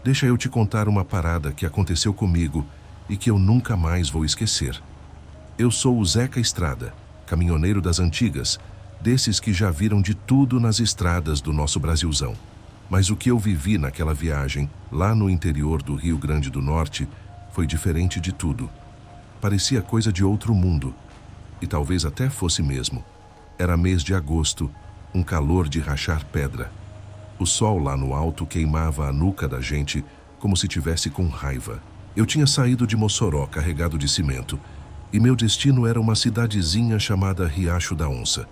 Deixa eu te contar uma parada que aconteceu comigo e que eu nunca mais vou esquecer. Eu sou o Zeca Estrada, caminhoneiro das antigas, desses que já viram de tudo nas estradas do nosso Brasilzão. Mas o que eu vivi naquela viagem, lá no interior do Rio Grande do Norte, foi diferente de tudo. Parecia coisa de outro mundo. E talvez até fosse mesmo. Era mês de agosto, um calor de rachar pedra. O sol lá no alto queimava a nuca da gente como se tivesse com raiva. Eu tinha saído de Mossoró carregado de cimento e meu destino era uma cidadezinha chamada Riacho da Onça.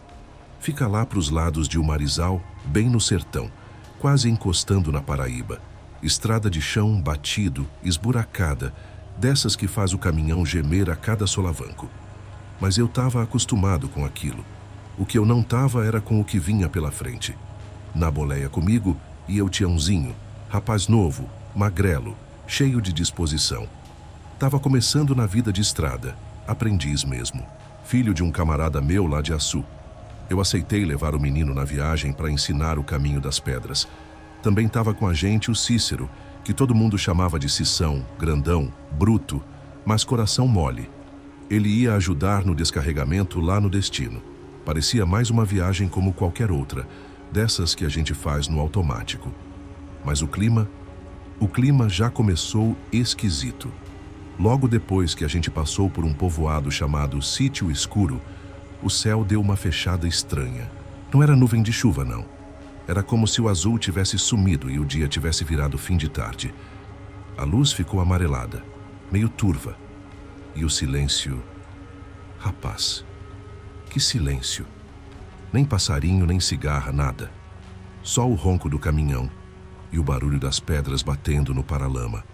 Fica lá para os lados de Umarizal, bem no sertão, quase encostando na Paraíba. Estrada de chão batido, esburacada, dessas que faz o caminhão gemer a cada solavanco. Mas eu estava acostumado com aquilo. O que eu não estava era com o que vinha pela frente. Na boleia comigo ia o Tiãozinho, rapaz novo, magrelo, cheio de disposição. Tava começando na vida de estrada, aprendiz mesmo, filho de um camarada meu lá de Açu. Eu aceitei levar o menino na viagem para ensinar o caminho das pedras. Também estava com a gente o Cícero, que todo mundo chamava de Cição, grandão, bruto, mas coração mole. Ele ia ajudar no descarregamento lá no destino. Parecia mais uma viagem como qualquer outra, dessas que a gente faz no automático. Mas o clima já começou esquisito. Logo depois que a gente passou por um povoado chamado Sítio Escuro, o céu deu uma fechada estranha. Não era nuvem de chuva, não. Era como se o azul tivesse sumido e o dia tivesse virado fim de tarde. A luz ficou amarelada, meio turva. E o silêncio... Rapaz, que silêncio! Nem passarinho, nem cigarra, nada. Só o ronco do caminhão e o barulho das pedras batendo no paralama.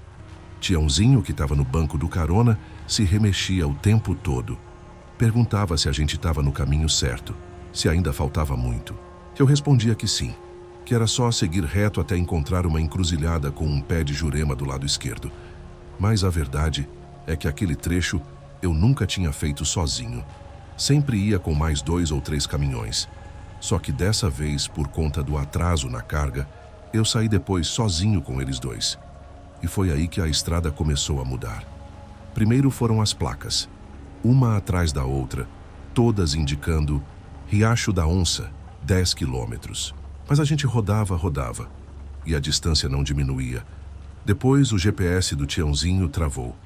Tiãozinho, que estava no banco do carona, se remexia o tempo todo. Perguntava se a gente estava no caminho certo, se ainda faltava muito. Eu respondia que sim, que era só seguir reto até encontrar uma encruzilhada com um pé de jurema do lado esquerdo. Mas a verdade é que aquele trecho eu nunca tinha feito sozinho. Sempre ia com mais 2 ou 3 caminhões. Só que dessa vez, por conta do atraso na carga, eu saí depois sozinho com eles dois. E foi aí que a estrada começou a mudar. Primeiro foram as placas, uma atrás da outra, todas indicando Riacho da Onça, 10 quilômetros. Mas a gente rodava, e a distância não diminuía. Depois o GPS do Tiãozinho travou.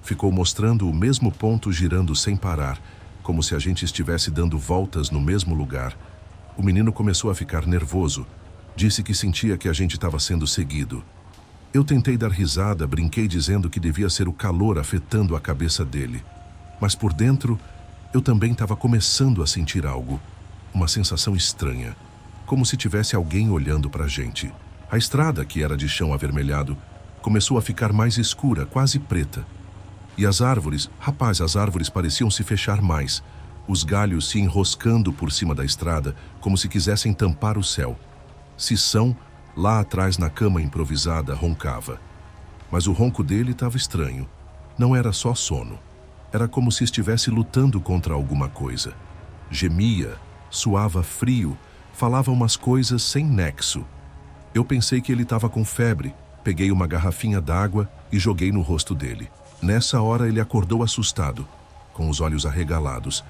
Ficou mostrando o mesmo ponto girando sem parar, como se a gente estivesse dando voltas no mesmo lugar. O menino começou a ficar nervoso. Disse que sentia que a gente estava sendo seguido. Eu tentei dar risada, brinquei dizendo que devia ser o calor afetando a cabeça dele. Mas por dentro, eu também estava começando a sentir algo. Uma sensação estranha, como se tivesse alguém olhando para a gente. A estrada, que era de chão avermelhado, começou a ficar mais escura, quase preta. E as árvores, as árvores pareciam se fechar mais, os galhos se enroscando por cima da estrada, como se quisessem tampar o céu. Cição, lá atrás na cama improvisada, roncava. Mas o ronco dele estava estranho. Não era só sono. Era como se estivesse lutando contra alguma coisa. Gemia, suava frio, falava umas coisas sem nexo. Eu pensei que ele estava com febre, peguei uma garrafinha d'água e joguei no rosto dele. Nessa hora ele acordou assustado, com os olhos arregalados,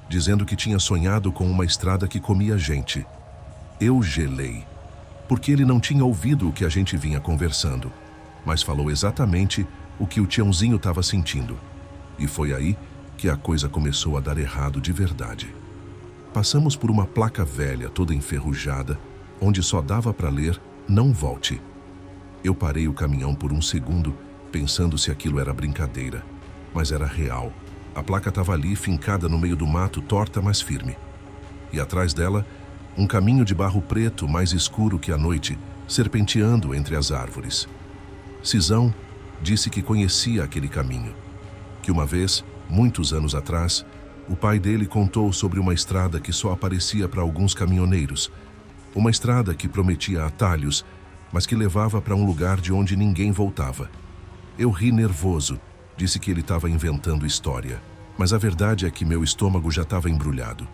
dizendo que tinha sonhado com uma estrada que comia gente. Eu gelei, porque ele não tinha ouvido o que a gente vinha conversando, mas falou exatamente o que o Tiãozinho estava sentindo. E foi aí que a coisa começou a dar errado de verdade. Passamos por uma placa velha, toda enferrujada, onde só dava para ler "Não volte". Eu parei o caminhão por um segundo, pensando se aquilo era brincadeira, mas era real. A placa estava ali, fincada no meio do mato, torta, mas firme. E atrás dela, um caminho de barro preto, mais escuro que a noite, serpenteando entre as árvores. Cisão disse que conhecia aquele caminho, que uma vez, muitos anos atrás, o pai dele contou sobre uma estrada que só aparecia para alguns caminhoneiros, uma estrada que prometia atalhos, mas que levava para um lugar de onde ninguém voltava. Eu ri nervoso, disse que ele estava inventando história, mas a verdade é que meu estômago já estava embrulhado.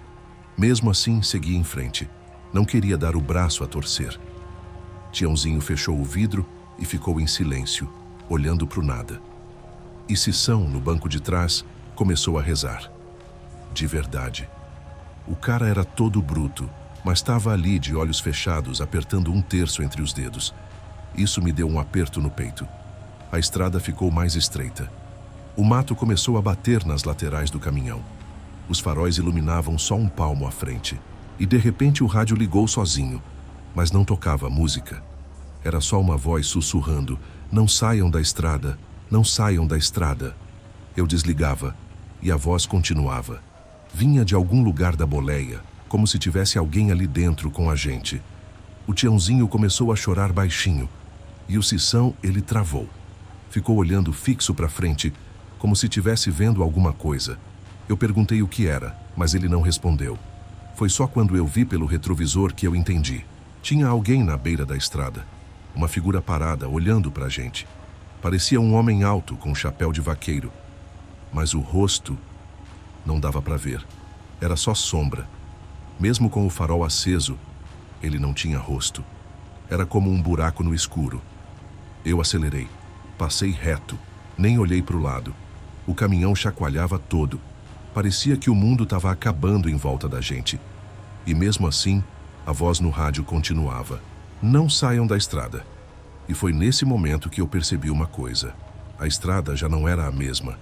Mesmo assim, segui em frente. Não queria dar o braço a torcer. Tiãozinho fechou o vidro e ficou em silêncio, olhando para o nada. E Sissão, no banco de trás, começou a rezar. De verdade. O cara era todo bruto, mas estava ali de olhos fechados, apertando um terço entre os dedos. Isso me deu um aperto no peito. A estrada ficou mais estreita. O mato começou a bater nas laterais do caminhão. Os faróis iluminavam só um palmo à frente. E de repente o rádio ligou sozinho, mas não tocava música. Era só uma voz sussurrando: "Não saiam da estrada, não saiam da estrada." Eu desligava e a voz continuava. Vinha de algum lugar da boleia, como se tivesse alguém ali dentro com a gente. O Tiãozinho começou a chorar baixinho e o Sissão, ele travou. Ficou olhando fixo para frente, como se estivesse vendo alguma coisa. Eu perguntei o que era, mas ele não respondeu. Foi só quando eu vi pelo retrovisor que eu entendi. Tinha alguém na beira da estrada. Uma figura parada, olhando para a gente. Parecia um homem alto, com um chapéu de vaqueiro. Mas o rosto não dava para ver. Era só sombra. Mesmo com o farol aceso, ele não tinha rosto. Era como um buraco no escuro. Eu acelerei. Passei reto. Nem olhei para o lado. O caminhão chacoalhava todo. Parecia que o mundo estava acabando em volta da gente. E mesmo assim, a voz no rádio continuava: "Não saiam da estrada." E foi nesse momento que eu percebi uma coisa. A estrada já não era a mesma.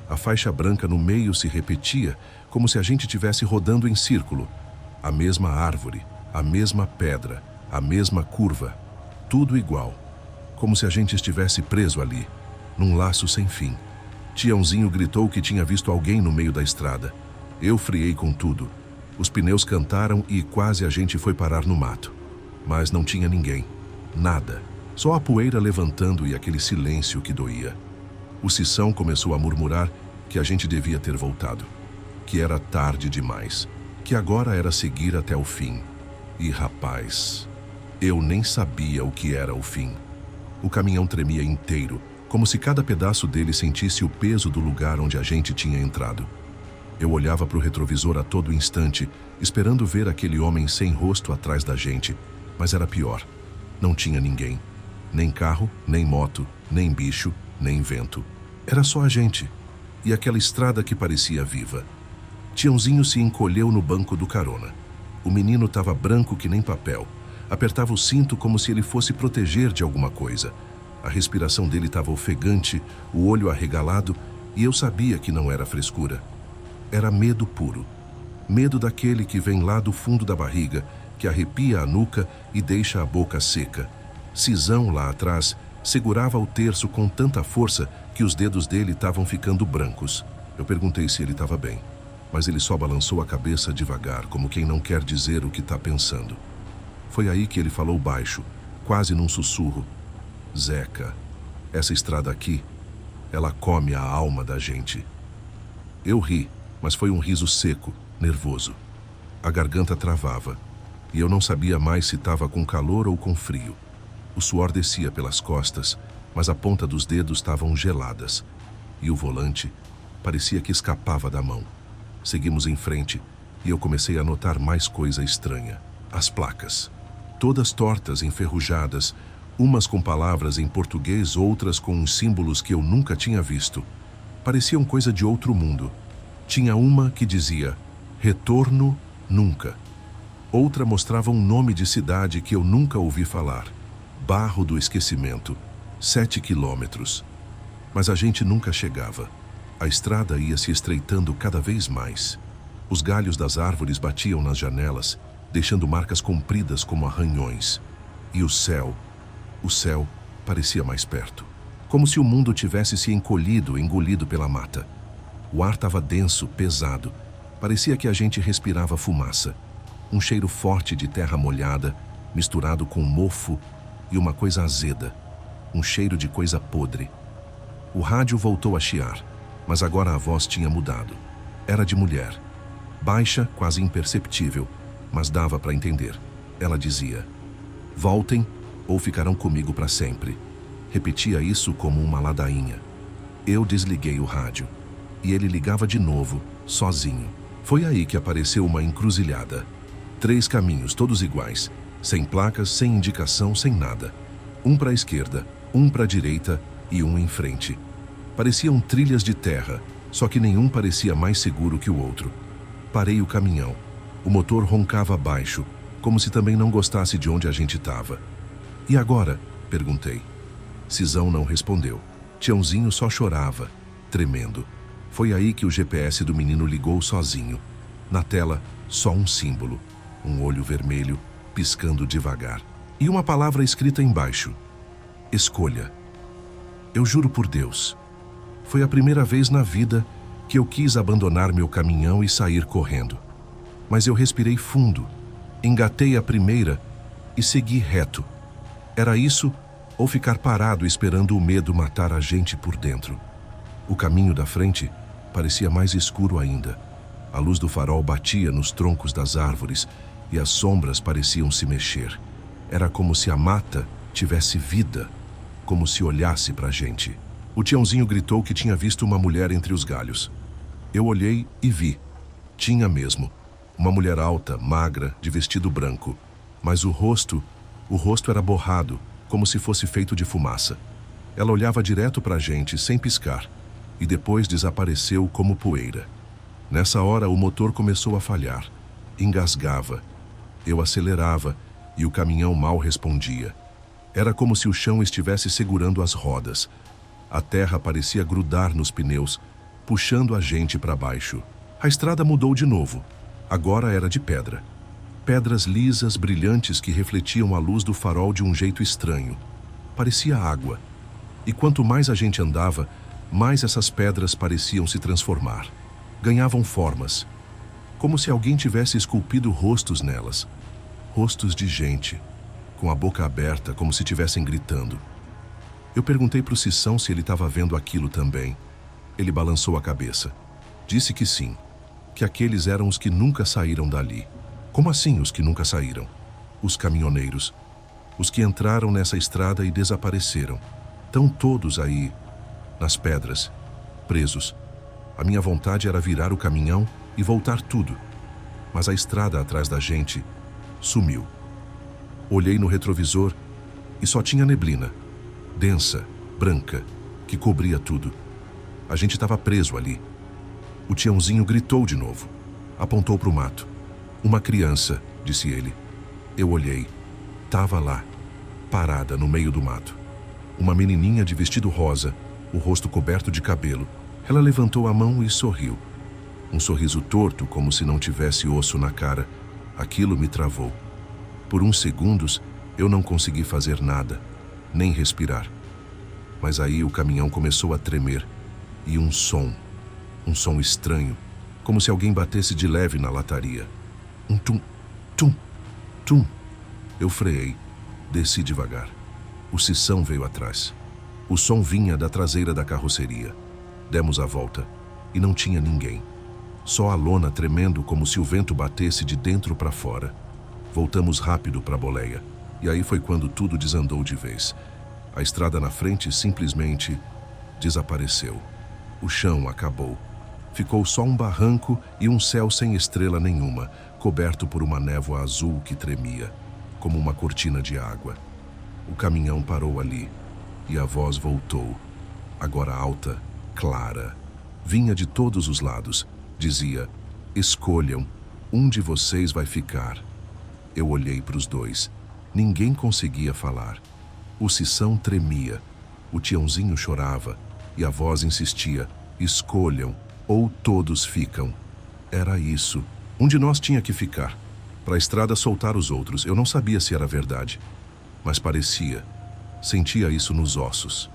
A faixa branca no meio se repetia, como se a gente estivesse rodando em círculo. A mesma árvore, a mesma pedra, a mesma curva. Tudo igual. Como se a gente estivesse preso ali, num laço sem fim. Tiãozinho gritou que tinha visto alguém no meio da estrada. Eu friei com tudo. Os pneus cantaram e quase a gente foi parar no mato. Mas não tinha ninguém. Nada. Só a poeira levantando e aquele silêncio que doía. O Sissão começou a murmurar que a gente devia ter voltado. Que era tarde demais. Que agora era seguir até o fim. E rapaz, eu nem sabia o que era o fim. O caminhão tremia inteiro, como se cada pedaço dele sentisse o peso do lugar onde a gente tinha entrado. Eu olhava para o retrovisor a todo instante, esperando ver aquele homem sem rosto atrás da gente, mas era pior. Não tinha ninguém. Nem carro, nem moto, nem bicho, nem vento. Era só a gente. E aquela estrada que parecia viva. Tiãozinho se encolheu no banco do carona. O menino estava branco que nem papel. Apertava o cinto como se ele fosse proteger de alguma coisa. A respiração dele estava ofegante, o olho arregalado, e eu sabia que não era frescura. Era medo puro. Medo daquele que vem lá do fundo da barriga, que arrepia a nuca e deixa a boca seca. Sisão, lá atrás, segurava o terço com tanta força que os dedos dele estavam ficando brancos. Eu perguntei se ele estava bem, mas ele só balançou a cabeça devagar, como quem não quer dizer o que está pensando. Foi aí que ele falou baixo, quase num sussurro: "Zeca, essa estrada aqui, ela come a alma da gente." Eu ri, mas foi um riso seco, nervoso. A garganta travava, e eu não sabia mais se estava com calor ou com frio. O suor descia pelas costas, mas a ponta dos dedos estavam geladas, e o volante parecia que escapava da mão. Seguimos em frente, e eu comecei a notar mais coisa estranha. As placas. Todas tortas, enferrujadas, umas com palavras em português, outras com uns símbolos que eu nunca tinha visto. Pareciam coisa de outro mundo. Tinha uma que dizia: "Retorno nunca." Outra mostrava um nome de cidade que eu nunca ouvi falar: Barro do Esquecimento, 7 quilômetros. Mas a gente nunca chegava. A estrada ia se estreitando cada vez mais. Os galhos das árvores batiam nas janelas, deixando marcas compridas como arranhões. E o céu parecia mais perto. Como se o mundo tivesse se encolhido, engolido pela mata. O ar estava denso, pesado. Parecia que a gente respirava fumaça. Um cheiro forte de terra molhada, misturado com mofo e uma coisa azeda. Um cheiro de coisa podre. O rádio voltou a chiar, mas agora a voz tinha mudado. Era de mulher. Baixa, quase imperceptível, mas dava para entender. Ela dizia: "Voltem ou ficarão comigo para sempre." Repetia isso como uma ladainha. Eu desliguei o rádio, e ele ligava de novo, sozinho. Foi aí que apareceu uma encruzilhada. 3 caminhos, todos iguais, sem placas, sem indicação, sem nada. Um para a esquerda, um para a direita e um em frente. Pareciam trilhas de terra, só que nenhum parecia mais seguro que o outro. Parei o caminhão. O motor roncava baixo, como se também não gostasse de onde a gente estava. E agora? Perguntei. Cisão não respondeu. Tiãozinho só chorava, tremendo. Foi aí que o GPS do menino ligou sozinho. Na tela, só um símbolo. Um olho vermelho, piscando devagar. E uma palavra escrita embaixo. Escolha. Eu juro por Deus. Foi a primeira vez na vida que eu quis abandonar meu caminhão e sair correndo. Mas eu respirei fundo, engatei a primeira e segui reto. Era isso ou ficar parado esperando o medo matar a gente por dentro. O caminho da frente parecia mais escuro ainda. A luz do farol batia nos troncos das árvores e as sombras pareciam se mexer. Era como se a mata tivesse vida, como se olhasse para a gente. O Tiãozinho gritou que tinha visto uma mulher entre os galhos. Eu olhei e vi. Tinha mesmo. Uma mulher alta, magra, de vestido branco. Mas o rosto era borrado, como se fosse feito de fumaça. Ela olhava direto para a gente, sem piscar, e depois desapareceu como poeira. Nessa hora, o motor começou a falhar. Engasgava. Eu acelerava e o caminhão mal respondia. Era como se o chão estivesse segurando as rodas. A terra parecia grudar nos pneus, puxando a gente para baixo. A estrada mudou de novo. Agora era de pedra. Pedras lisas, brilhantes que refletiam a luz do farol de um jeito estranho. Parecia água. E quanto mais a gente andava, mais essas pedras pareciam se transformar. Ganhavam formas. Como se alguém tivesse esculpido rostos nelas. Rostos de gente, com a boca aberta, como se estivessem gritando. Eu perguntei para o Cição se ele estava vendo aquilo também. Ele balançou a cabeça. Disse que sim, que aqueles eram os que nunca saíram dali. Como assim os que nunca saíram? Os caminhoneiros. Os que entraram nessa estrada e desapareceram. Estão todos aí, nas pedras, presos. A minha vontade era virar o caminhão e voltar tudo. Mas a estrada atrás da gente sumiu. Olhei no retrovisor e só tinha neblina. Densa, branca, que cobria tudo. A gente estava preso ali. O Tiãozinho gritou de novo. Apontou para o mato. Uma criança, disse ele. Eu olhei. Tava lá, parada no meio do mato. Uma menininha de vestido rosa, o rosto coberto de cabelo. Ela levantou a mão e sorriu. Um sorriso torto, como se não tivesse osso na cara. Aquilo me travou. Por uns segundos, eu não consegui fazer nada, nem respirar. Mas aí o caminhão começou a tremer. E um som estranho, como se alguém batesse de leve na lataria. Um tum, tum, tum. Eu freiei, desci devagar. O Cição veio atrás. O som vinha da traseira da carroceria. Demos a volta e não tinha ninguém. Só a lona tremendo como se o vento batesse de dentro para fora. Voltamos rápido para a boleia. E aí foi quando tudo desandou de vez. A estrada na frente simplesmente desapareceu. O chão acabou. Ficou só um barranco e um céu sem estrela nenhuma, coberto por uma névoa azul que tremia, como uma cortina de água. O caminhão parou ali e a voz voltou, agora alta, clara. Vinha de todos os lados. Dizia: escolham, um de vocês vai ficar. Eu olhei para os dois. Ninguém conseguia falar. O Cição tremia, o Tiãozinho chorava e a voz insistia: escolham, ou todos ficam. Era isso. Um de nós tinha que ficar, para a estrada soltar os outros. Eu não sabia se era verdade, mas parecia. Sentia isso nos ossos.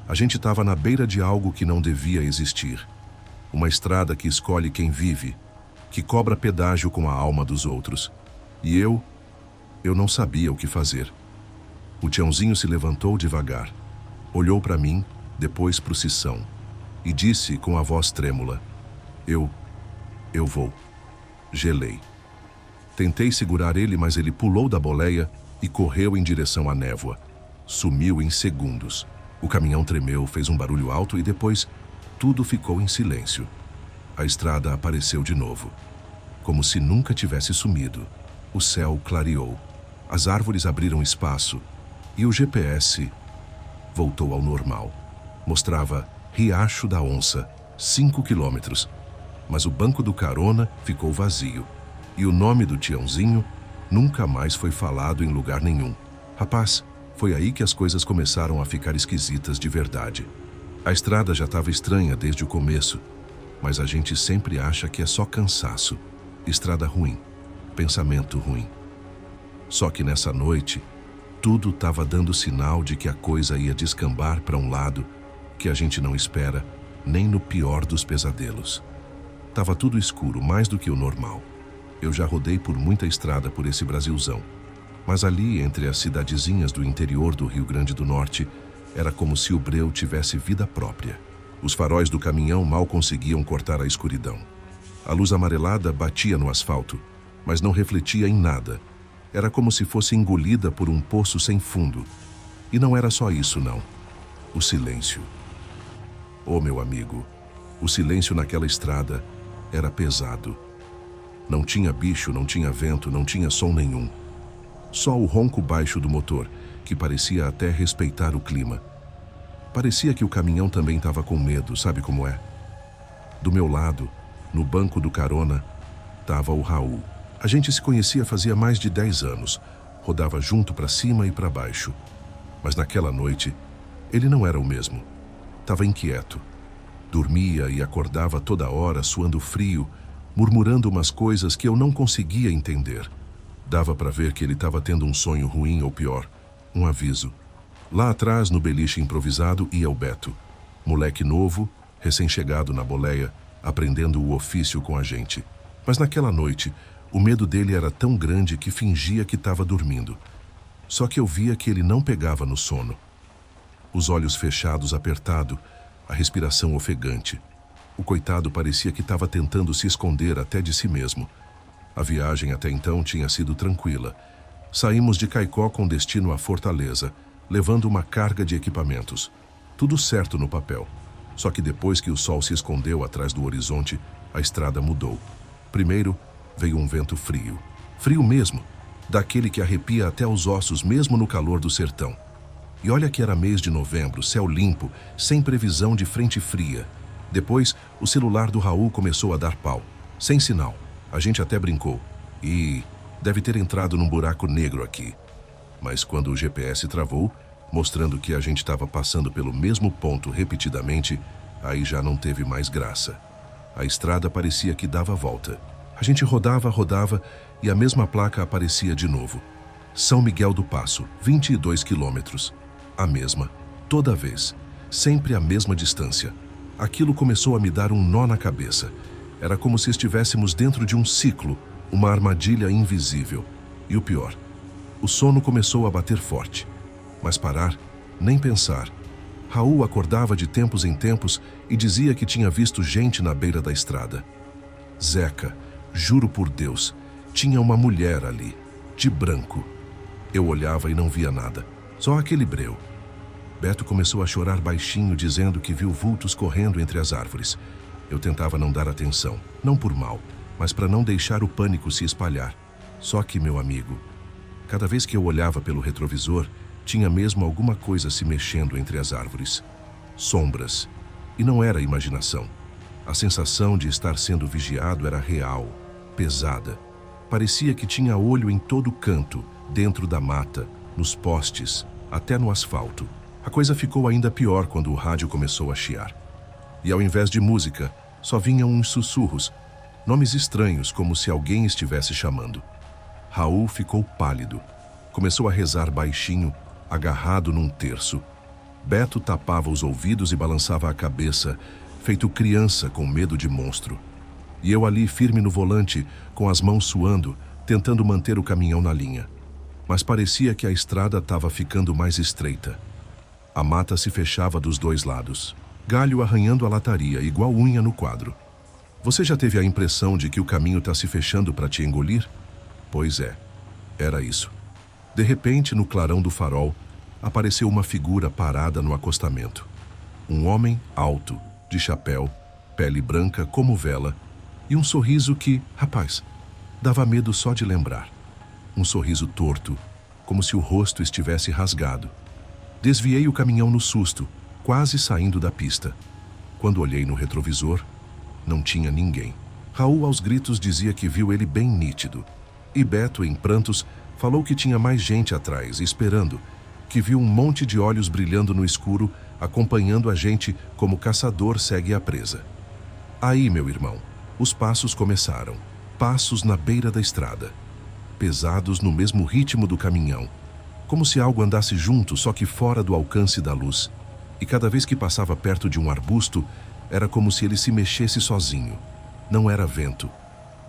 A gente estava na beira de algo que não devia existir. Uma estrada que escolhe quem vive, que cobra pedágio com a alma dos outros. E eu não sabia o que fazer. O Tiãozinho se levantou devagar, olhou para mim, depois para o Cição, e disse com a voz trêmula: Eu vou. Gelei. Tentei segurar ele, mas ele pulou da boleia e correu em direção à névoa. Sumiu em segundos. O caminhão tremeu, fez um barulho alto e depois tudo ficou em silêncio. A estrada apareceu de novo, como se nunca tivesse sumido. O céu clareou. As árvores abriram espaço e o GPS voltou ao normal. Mostrava Riacho da Onça, 5 quilômetros. Mas o banco do carona ficou vazio. E o nome do Tiãozinho nunca mais foi falado em lugar nenhum. Rapaz, foi aí que as coisas começaram a ficar esquisitas de verdade. A estrada já estava estranha desde o começo, mas a gente sempre acha que é só cansaço. Estrada ruim, pensamento ruim. Só que nessa noite, tudo estava dando sinal de que a coisa ia descambar para um lado que a gente não espera, nem no pior dos pesadelos. Tava tudo escuro, mais do que o normal. Eu já rodei por muita estrada por esse Brasilzão. Mas ali, entre as cidadezinhas do interior do Rio Grande do Norte, era como se o breu tivesse vida própria. Os faróis do caminhão mal conseguiam cortar a escuridão. A luz amarelada batia no asfalto, mas não refletia em nada. Era como se fosse engolida por um poço sem fundo. E não era só isso, não. O silêncio. Oh, meu amigo, o silêncio naquela estrada era pesado. Não tinha bicho, não tinha vento, não tinha som nenhum. Só o ronco baixo do motor, que parecia até respeitar o clima. Parecia que o caminhão também estava com medo, sabe como é? Do meu lado, no banco do carona, estava o Raul. A gente se conhecia fazia mais de 10 anos, rodava junto para cima e para baixo. Mas naquela noite, ele não era o mesmo. Estava inquieto. Dormia e acordava toda hora, suando frio, murmurando umas coisas que eu não conseguia entender. Dava para ver que ele estava tendo um sonho ruim ou pior, um aviso. Lá atrás, no beliche improvisado, ia o Beto. Moleque novo, recém-chegado na boleia, aprendendo o ofício com a gente. Mas naquela noite, o medo dele era tão grande que fingia que estava dormindo. Só que eu via que ele não pegava no sono. Os olhos fechados, apertado, a respiração ofegante. O coitado parecia que estava tentando se esconder até de si mesmo. A viagem até então tinha sido tranquila. Saímos de Caicó com destino à Fortaleza, levando uma carga de equipamentos. Tudo certo no papel. Só que depois que o sol se escondeu atrás do horizonte, a estrada mudou. Primeiro, veio um vento frio. Frio mesmo, daquele que arrepia até os ossos mesmo no calor do sertão. E olha que era mês de novembro, céu limpo, sem previsão de frente fria. Depois, o celular do Raul começou a dar pau. Sem sinal. A gente até brincou. E deve ter entrado num buraco negro aqui. Mas quando o GPS travou, mostrando que a gente estava passando pelo mesmo ponto repetidamente, aí já não teve mais graça. A estrada parecia que dava volta. A gente rodava, rodava e a mesma placa aparecia de novo. São Miguel do Passo, 22 quilômetros. A mesma, toda vez, sempre a mesma distância. Aquilo começou a me dar um nó na cabeça. Era como se estivéssemos dentro de um ciclo, uma armadilha invisível. E o pior, o sono começou a bater forte. Mas parar, nem pensar. Raul acordava de tempos em tempos e dizia que tinha visto gente na beira da estrada. Zeca, juro por Deus, tinha uma mulher ali, de branco. Eu olhava e não via nada, só aquele breu. Beto começou a chorar baixinho, dizendo que viu vultos correndo entre as árvores. Eu tentava não dar atenção, não por mal, mas para não deixar o pânico se espalhar. Só que, meu amigo, cada vez que eu olhava pelo retrovisor, tinha mesmo alguma coisa se mexendo entre as árvores. Sombras. E não era imaginação. A sensação de estar sendo vigiado era real, pesada. Parecia que tinha olho em todo canto, dentro da mata, nos postes, até no asfalto. A coisa ficou ainda pior quando o rádio começou a chiar. E ao invés de música, só vinham uns sussurros, nomes estranhos, como se alguém estivesse chamando. Raul ficou pálido. Começou a rezar baixinho, agarrado num terço. Beto tapava os ouvidos e balançava a cabeça, feito criança com medo de monstro. E eu ali firme no volante, com as mãos suando, tentando manter o caminhão na linha. Mas parecia que a estrada estava ficando mais estreita. A mata se fechava dos dois lados. Galho arranhando a lataria, igual unha no quadro. Você já teve a impressão de que o caminho está se fechando para te engolir? Pois é, era isso. De repente, no clarão do farol, apareceu uma figura parada no acostamento. Um homem alto, de chapéu, pele branca como vela, e um sorriso que, rapaz, dava medo só de lembrar. Um sorriso torto, como se o rosto estivesse rasgado. Desviei o caminhão no susto, quase saindo da pista. Quando olhei no retrovisor, não tinha ninguém. Raul, aos gritos, dizia que viu ele bem nítido. E Beto, em prantos, falou que tinha mais gente atrás, esperando, que viu um monte de olhos brilhando no escuro, acompanhando a gente como caçador segue a presa. Aí, meu irmão, os passos começaram. Passos na beira da estrada, pesados no mesmo ritmo do caminhão, como se algo andasse junto, só que fora do alcance da luz. E cada vez que passava perto de um arbusto, era como se ele se mexesse sozinho. Não era vento,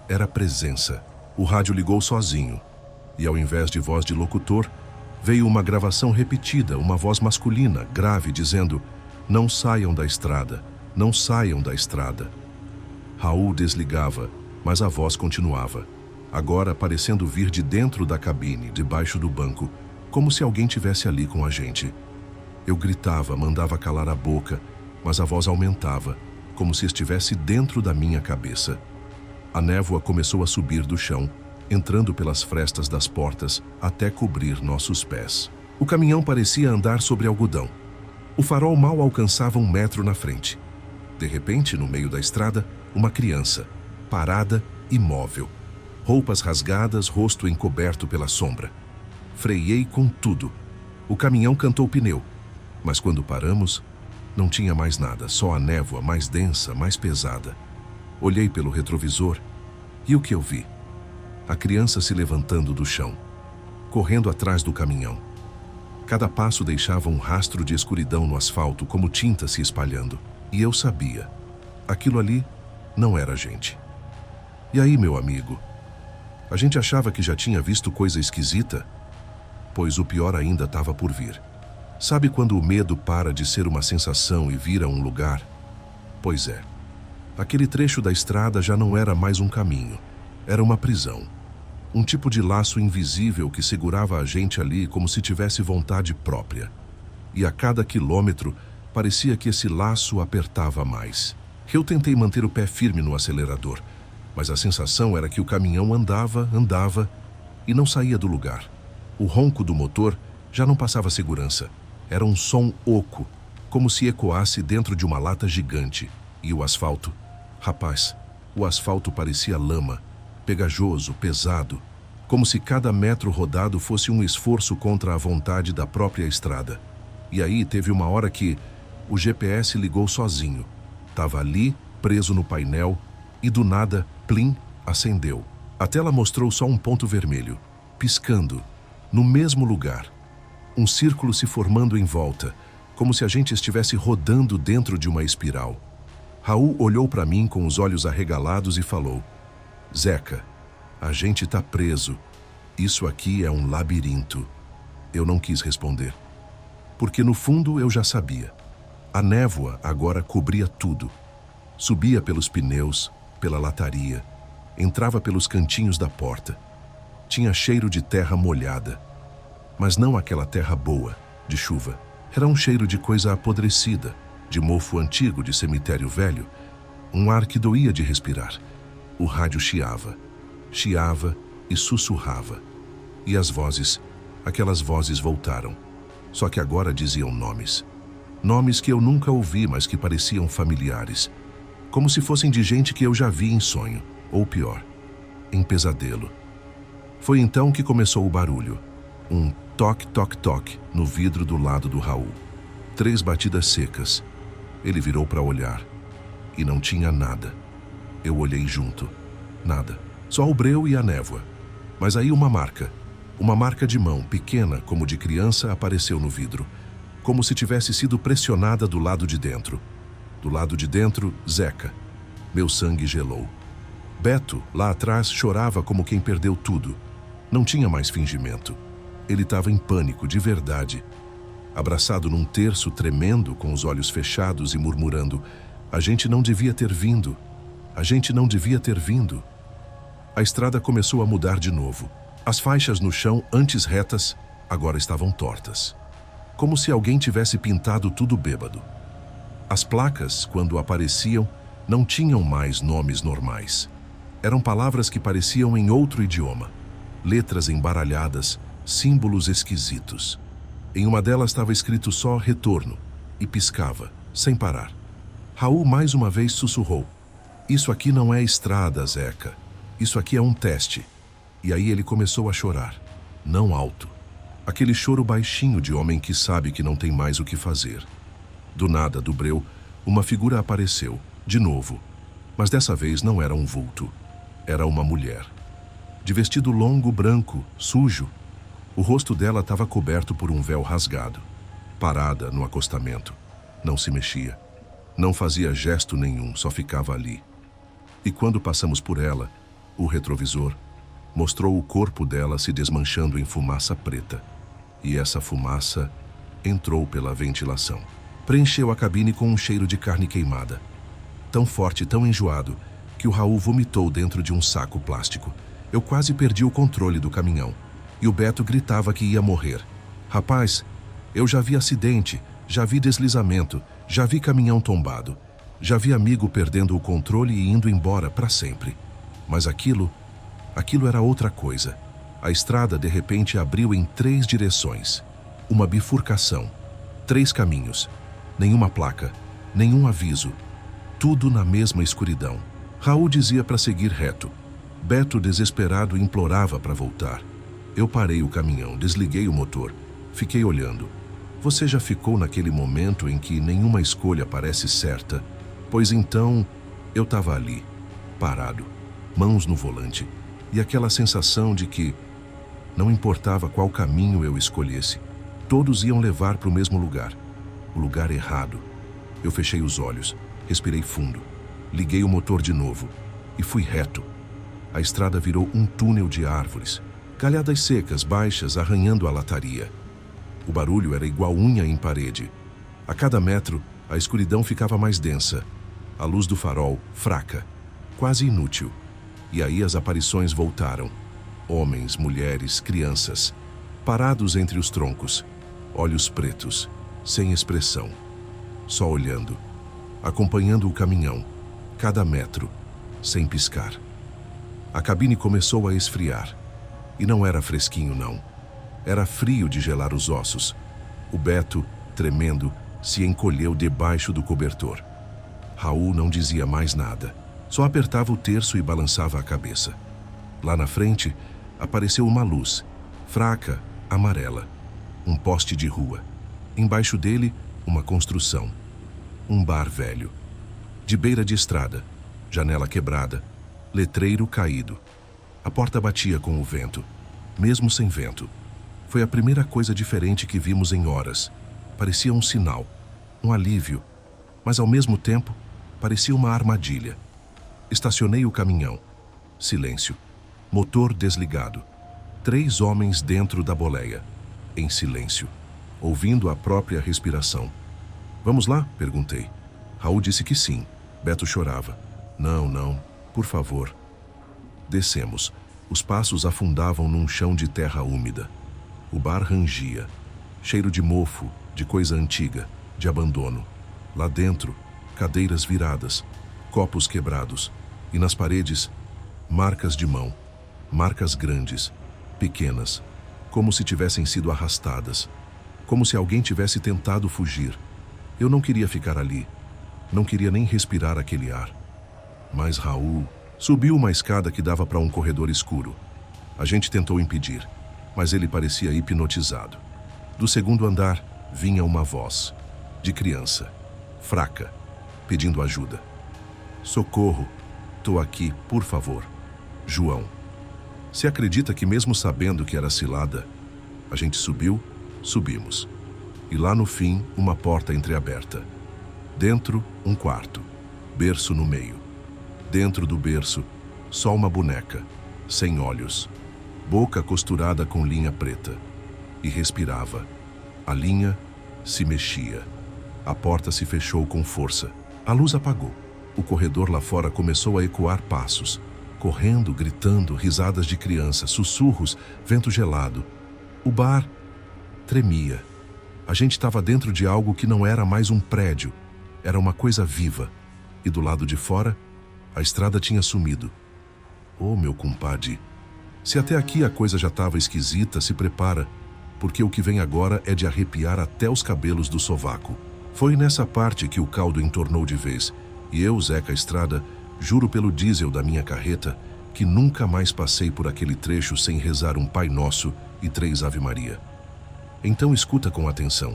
era presença. O rádio ligou sozinho, e ao invés de voz de locutor, veio uma gravação repetida, uma voz masculina, grave, dizendo: "Não saiam da estrada, não saiam da estrada." Raul desligava, mas a voz continuava, agora parecendo vir de dentro da cabine, debaixo do banco, como se alguém tivesse ali com a gente. Eu gritava, mandava calar a boca, mas a voz aumentava, como se estivesse dentro da minha cabeça. A névoa começou a subir do chão, entrando pelas frestas das portas até cobrir nossos pés. O caminhão parecia andar sobre algodão. O farol mal alcançava 1 metro na frente. De repente, no meio da estrada, uma criança, parada, imóvel. Roupas rasgadas, rosto encoberto pela sombra. Freiei com tudo. O caminhão cantou pneu. Mas quando paramos, não tinha mais nada, só a névoa mais densa, mais pesada. Olhei pelo retrovisor e o que eu vi? A criança se levantando do chão, correndo atrás do caminhão. Cada passo deixava um rastro de escuridão no asfalto, como tinta se espalhando. E eu sabia, aquilo ali não era gente. E aí, meu amigo? A gente achava que já tinha visto coisa esquisita? Pois o pior ainda estava por vir. Sabe quando o medo para de ser uma sensação e vira um lugar? Pois é. Aquele trecho da estrada já não era mais um caminho. Era uma prisão. Um tipo de laço invisível que segurava a gente ali como se tivesse vontade própria. E a cada quilômetro, parecia que esse laço apertava mais. Eu tentei manter o pé firme no acelerador, mas a sensação era que o caminhão andava e não saía do lugar. O ronco do motor já não passava segurança. Era um som oco, como se ecoasse dentro de uma lata gigante. E o asfalto? Rapaz, o asfalto parecia lama, pegajoso, pesado, como se cada metro rodado fosse um esforço contra a vontade da própria estrada. E aí teve uma hora que o GPS ligou sozinho. Tava ali, preso no painel, e do nada, plim, acendeu. A tela mostrou só um ponto vermelho, piscando, no mesmo lugar. Um círculo se formando em volta, como se a gente estivesse rodando dentro de uma espiral. Raul olhou para mim com os olhos arregalados e falou: "Zeca, a gente tá preso. Isso aqui é um labirinto." Eu não quis responder, porque no fundo eu já sabia. A névoa agora cobria tudo. Subia pelos pneus, pela lataria, entrava pelos cantinhos da porta. Tinha cheiro de terra molhada. Mas não aquela terra boa, de chuva. Era um cheiro de coisa apodrecida, de mofo antigo de cemitério velho. Um ar que doía de respirar. O rádio chiava e sussurrava. E as vozes, aquelas vozes voltaram. Só que agora diziam nomes. Nomes que eu nunca ouvi, mas que pareciam familiares. Como se fossem de gente que eu já vi em sonho, ou pior, em pesadelo. Foi então que começou o barulho. Um toque, toque, toque no vidro do lado do Raul. 3 batidas secas. Ele virou para olhar. E não tinha nada. Eu olhei junto. Nada. Só o breu e a névoa. Mas aí uma marca de mão, pequena como de criança, apareceu no vidro. Como se tivesse sido pressionada do lado de dentro. Do lado de dentro, Zeca. Meu sangue gelou. Beto, lá atrás, chorava como quem perdeu tudo. Não tinha mais fingimento. Ele estava em pânico, de verdade. Abraçado num terço, tremendo, com os olhos fechados e murmurando: "A gente não devia ter vindo. A gente não devia ter vindo." A estrada começou a mudar de novo. As faixas no chão, antes retas, agora estavam tortas. Como se alguém tivesse pintado tudo bêbado. As placas, quando apareciam, não tinham mais nomes normais. Eram palavras que pareciam em outro idioma. Letras embaralhadas, símbolos esquisitos. Em uma delas estava escrito só retorno e piscava, sem parar. Raul mais uma vez sussurrou: "Isso aqui não é estrada, Zeca. Isso aqui é um teste." E aí ele começou a chorar, não alto. Aquele choro baixinho de homem que sabe que não tem mais o que fazer. Do nada, do breu, uma figura apareceu, de novo. Mas dessa vez não era um vulto. Era uma mulher. De vestido longo, branco, sujo. O rosto dela estava coberto por um véu rasgado. Parada no acostamento. Não se mexia. Não fazia gesto nenhum, só ficava ali. E quando passamos por ela, o retrovisor mostrou o corpo dela se desmanchando em fumaça preta. E essa fumaça entrou pela ventilação. Preencheu a cabine com um cheiro de carne queimada. Tão forte, tão enjoado, que o Raul vomitou dentro de um saco plástico. Eu quase perdi o controle do caminhão. E o Beto gritava que ia morrer. Rapaz, eu já vi acidente, já vi deslizamento, já vi caminhão tombado. Já vi amigo perdendo o controle e indo embora para sempre. Mas aquilo era outra coisa. A estrada, de repente, abriu em 3 direções. Uma bifurcação. 3 caminhos. Nenhuma placa, nenhum aviso. Tudo na mesma escuridão. Raul dizia para seguir reto. Beto, desesperado, implorava para voltar. Eu parei o caminhão, desliguei o motor. Fiquei olhando. Você já ficou naquele momento em que nenhuma escolha parece certa? Pois então, eu estava ali, parado, mãos no volante, e aquela sensação de que não importava qual caminho eu escolhesse, todos iam levar para o mesmo lugar, o lugar errado. Eu fechei os olhos, respirei fundo, liguei o motor de novo e fui reto. A estrada virou um túnel de árvores, galhadas secas, baixas, arranhando a lataria. O barulho era igual unha em parede. A cada metro, a escuridão ficava mais densa. A luz do farol, fraca, quase inútil. E aí as aparições voltaram. Homens, mulheres, crianças, parados entre os troncos, olhos pretos, sem expressão, só olhando, acompanhando o caminhão, cada metro, sem piscar. A cabine começou a esfriar. E não era fresquinho, não. Era frio de gelar os ossos. O Beto, tremendo, se encolheu debaixo do cobertor. Raul não dizia mais nada. Só apertava o terço e balançava a cabeça. Lá na frente, apareceu uma luz, fraca, amarela. Um poste de rua. Embaixo dele, uma construção. Um bar velho. De beira de estrada. Janela quebrada. Letreiro caído. A porta batia com o vento, mesmo sem vento. Foi a primeira coisa diferente que vimos em horas. Parecia um sinal, um alívio, mas ao mesmo tempo parecia uma armadilha. Estacionei o caminhão. Silêncio. Motor desligado. 3 homens dentro da boleia, em silêncio, ouvindo a própria respiração. "Vamos lá?" perguntei. Raul disse que sim. Beto chorava. "Não, não, por favor." Descemos. Os passos afundavam num chão de terra úmida. O bar rangia. Cheiro de mofo, de coisa antiga, de abandono. Lá dentro, cadeiras viradas, copos quebrados. E nas paredes, marcas de mão. Marcas grandes, pequenas, como se tivessem sido arrastadas. Como se alguém tivesse tentado fugir. Eu não queria ficar ali. Não queria nem respirar aquele ar. Mas Raul subiu uma escada que dava para um corredor escuro. A gente tentou impedir, mas ele parecia hipnotizado. Do 2º andar, vinha uma voz, de criança, fraca, pedindo ajuda. "Socorro, tô aqui, por favor. João." Se acredita que mesmo sabendo que era cilada, a gente subiu, subimos. E lá no fim, uma porta entreaberta. Dentro, um quarto, berço no meio. Dentro do berço, só uma boneca, sem olhos, boca costurada com linha preta. E respirava. A linha se mexia. A porta se fechou com força. A luz apagou. O corredor lá fora começou a ecoar passos. Correndo, gritando, risadas de criança, sussurros, vento gelado. O bar tremia. A gente estava dentro de algo que não era mais um prédio. Era uma coisa viva. E do lado de fora, a estrada tinha sumido. Oh, meu compadre, se até aqui a coisa já estava esquisita, se prepara, porque o que vem agora é de arrepiar até os cabelos do sovaco. Foi nessa parte que o caldo entornou de vez, e eu, Zeca Estrada, juro pelo diesel da minha carreta, que nunca mais passei por aquele trecho sem rezar um Pai Nosso e 3 Ave Maria. Então escuta com atenção.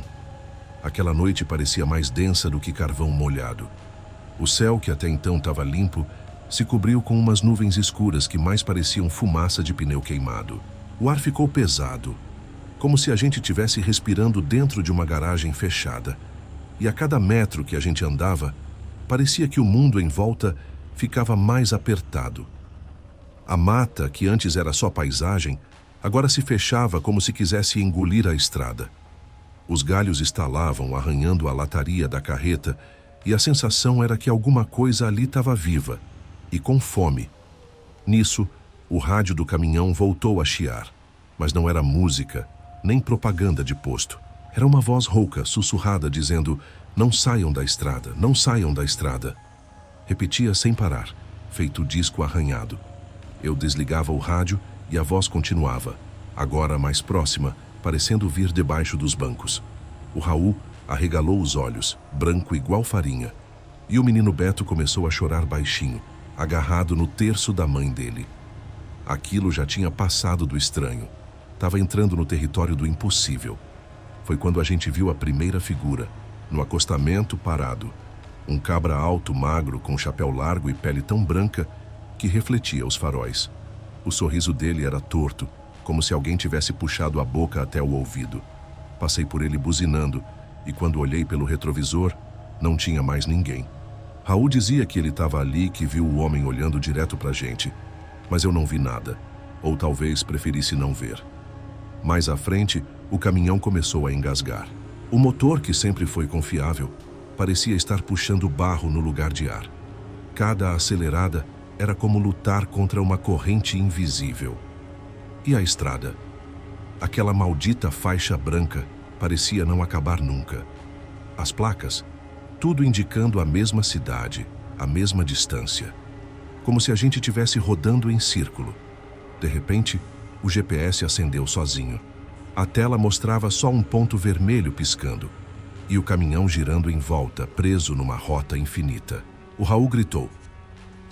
Aquela noite parecia mais densa do que carvão molhado. O céu, que até então estava limpo, se cobriu com umas nuvens escuras que mais pareciam fumaça de pneu queimado. O ar ficou pesado, como se a gente estivesse respirando dentro de uma garagem fechada. E a cada metro que a gente andava, parecia que o mundo em volta ficava mais apertado. A mata, que antes era só paisagem, agora se fechava como se quisesse engolir a estrada. Os galhos estalavam, arranhando a lataria da carreta, e a sensação era que alguma coisa ali estava viva e com fome. Nisso, o rádio do caminhão voltou a chiar, mas não era música, nem propaganda de posto. Era uma voz rouca, sussurrada, dizendo: "Não saiam da estrada, não saiam da estrada." Repetia sem parar, feito disco arranhado. Eu desligava o rádio e a voz continuava, agora mais próxima, parecendo vir debaixo dos bancos. O Raul arregalou os olhos, branco igual farinha, e o menino Beto começou a chorar baixinho, agarrado no terço da mãe dele. Aquilo já tinha passado do estranho. Estava entrando no território do impossível. Foi quando a gente viu a primeira figura, no acostamento parado. Um cabra alto, magro, com chapéu largo e pele tão branca que refletia os faróis. O sorriso dele era torto, como se alguém tivesse puxado a boca até o ouvido. Passei por ele buzinando, e quando olhei pelo retrovisor, não tinha mais ninguém. Raul dizia que ele estava ali, que viu o homem olhando direto pra gente, mas eu não vi nada, ou talvez preferisse não ver. Mais à frente, o caminhão começou a engasgar. O motor, que sempre foi confiável, parecia estar puxando barro no lugar de ar. Cada acelerada era como lutar contra uma corrente invisível. E a estrada? Aquela maldita faixa branca parecia não acabar nunca. As placas, tudo indicando a mesma cidade, a mesma distância. Como se a gente estivesse rodando em círculo. De repente, o GPS acendeu sozinho. A tela mostrava só um ponto vermelho piscando, e o caminhão girando em volta, preso numa rota infinita. O Raul gritou: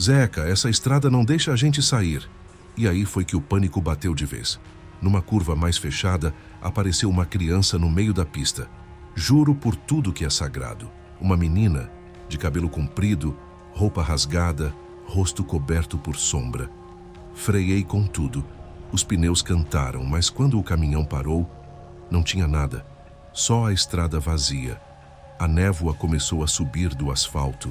"Zeca, essa estrada não deixa a gente sair." E aí foi que o pânico bateu de vez. Numa curva mais fechada, apareceu uma criança no meio da pista. Juro por tudo que é sagrado. Uma menina, de cabelo comprido, roupa rasgada, rosto coberto por sombra. Freiei com tudo. Os pneus cantaram, mas quando o caminhão parou, não tinha nada. Só a estrada vazia. A névoa começou a subir do asfalto,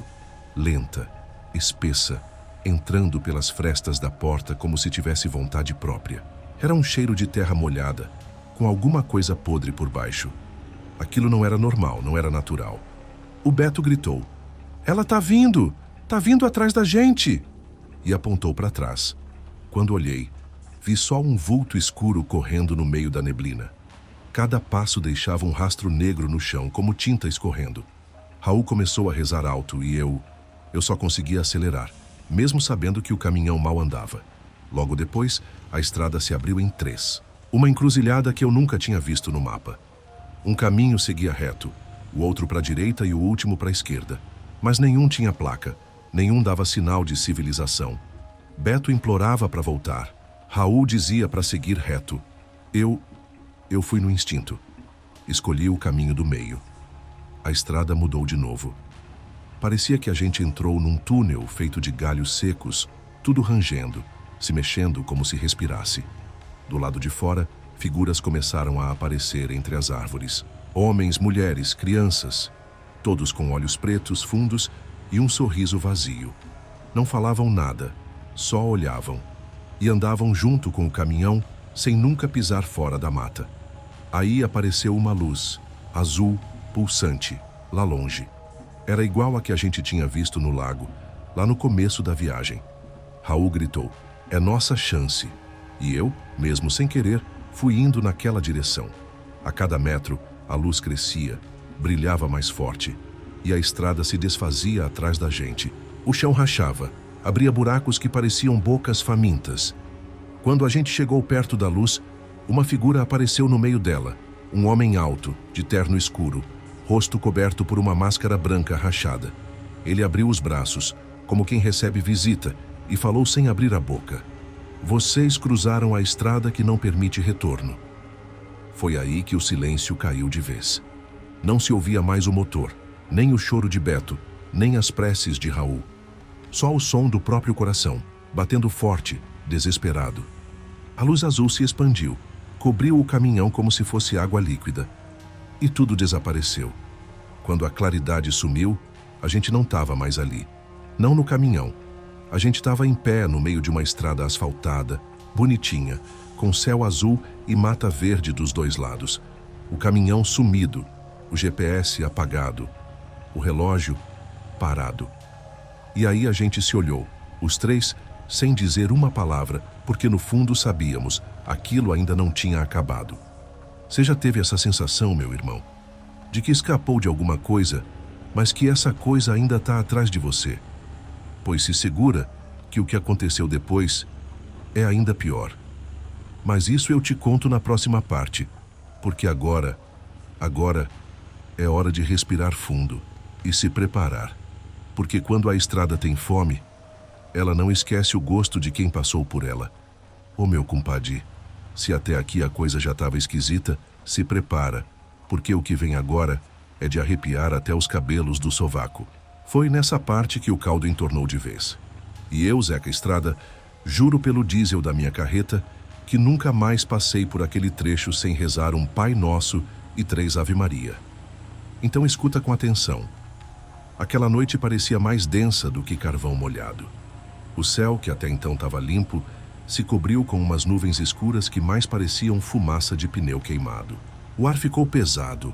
lenta, espessa, entrando pelas frestas da porta como se tivesse vontade própria. Era um cheiro de terra molhada, com alguma coisa podre por baixo. Aquilo não era normal, não era natural. O Beto gritou: "Ela tá vindo! Tá vindo atrás da gente!" E apontou para trás. Quando olhei, vi só um vulto escuro correndo no meio da neblina. Cada passo deixava um rastro negro no chão, como tinta escorrendo. Raul começou a rezar alto e eu só conseguia acelerar, mesmo sabendo que o caminhão mal andava. Logo depois, a estrada se abriu em 3. Uma encruzilhada que eu nunca tinha visto no mapa. Um caminho seguia reto, o outro para a direita e o último para a esquerda. Mas nenhum tinha placa, nenhum dava sinal de civilização. Beto implorava para voltar. Raul dizia para seguir reto. Eu fui no instinto. Escolhi o caminho do meio. A estrada mudou de novo. Parecia que a gente entrou num túnel feito de galhos secos, tudo rangendo, se mexendo como se respirasse. Do lado de fora, figuras começaram a aparecer entre as árvores. Homens, mulheres, crianças, todos com olhos pretos fundos e um sorriso vazio. Não falavam nada, só olhavam. E andavam junto com o caminhão, sem nunca pisar fora da mata. Aí apareceu uma luz, azul, pulsante, lá longe. Era igual a que a gente tinha visto no lago, lá no começo da viagem. Raul gritou: "É nossa chance." E eu, mesmo sem querer, fui indo naquela direção. A cada metro, a luz crescia, brilhava mais forte, e a estrada se desfazia atrás da gente. O chão rachava, abria buracos que pareciam bocas famintas. Quando a gente chegou perto da luz, Uma figura apareceu no meio dela, um homem alto, de terno escuro, rosto coberto por uma máscara branca rachada. Ele abriu os braços, como quem recebe visita, e falou sem abrir a boca. Vocês cruzaram a estrada que não permite retorno. Foi aí que o silêncio caiu de vez. Não se ouvia mais o motor, nem o choro de Beto, nem as preces de Raul. Só o som do próprio coração, batendo forte, desesperado. A luz azul se expandiu, cobriu o caminhão como se fosse água líquida. E tudo desapareceu. Quando a claridade sumiu, a gente não estava mais ali. Não no caminhão. A gente estava em pé no meio de uma estrada asfaltada, bonitinha, com céu azul e mata verde dos dois lados. O caminhão sumido, o GPS apagado, o relógio parado. E aí a gente se olhou, os três, sem dizer uma palavra, porque no fundo sabíamos, aquilo ainda não tinha acabado. Você já teve essa sensação, meu irmão, de que escapou de alguma coisa, mas que essa coisa ainda está atrás de você? Pois se segura que o que aconteceu depois é ainda pior. Mas isso eu te conto na próxima parte, porque agora é hora de respirar fundo e se preparar. Porque quando a estrada tem fome, ela não esquece o gosto de quem passou por ela. Ô meu compadre, se até aqui a coisa já estava esquisita, se prepara, porque o que vem agora é de arrepiar até os cabelos do sovaco. Foi nessa parte que o caldo entornou de vez. E eu, Zeca Estrada, juro pelo diesel da minha carreta que nunca mais passei por aquele trecho sem rezar um Pai Nosso e 3 Ave Maria. Então escuta com atenção. Aquela noite parecia mais densa do que carvão molhado. O céu, que até então estava limpo, se cobriu com umas nuvens escuras que mais pareciam fumaça de pneu queimado. O ar ficou pesado,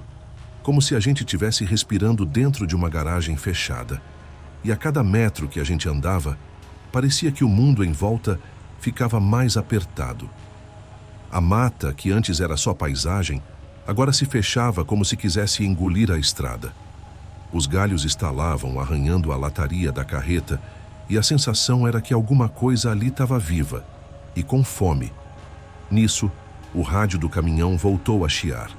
como se a gente estivesse respirando dentro de uma garagem fechada. E a cada metro que a gente andava, parecia que o mundo em volta ficava mais apertado. A mata, que antes era só paisagem, agora se fechava como se quisesse engolir a estrada. Os galhos estalavam, arranhando a lataria da carreta, e a sensação era que alguma coisa ali estava viva e com fome. Nisso, o rádio do caminhão voltou a chiar,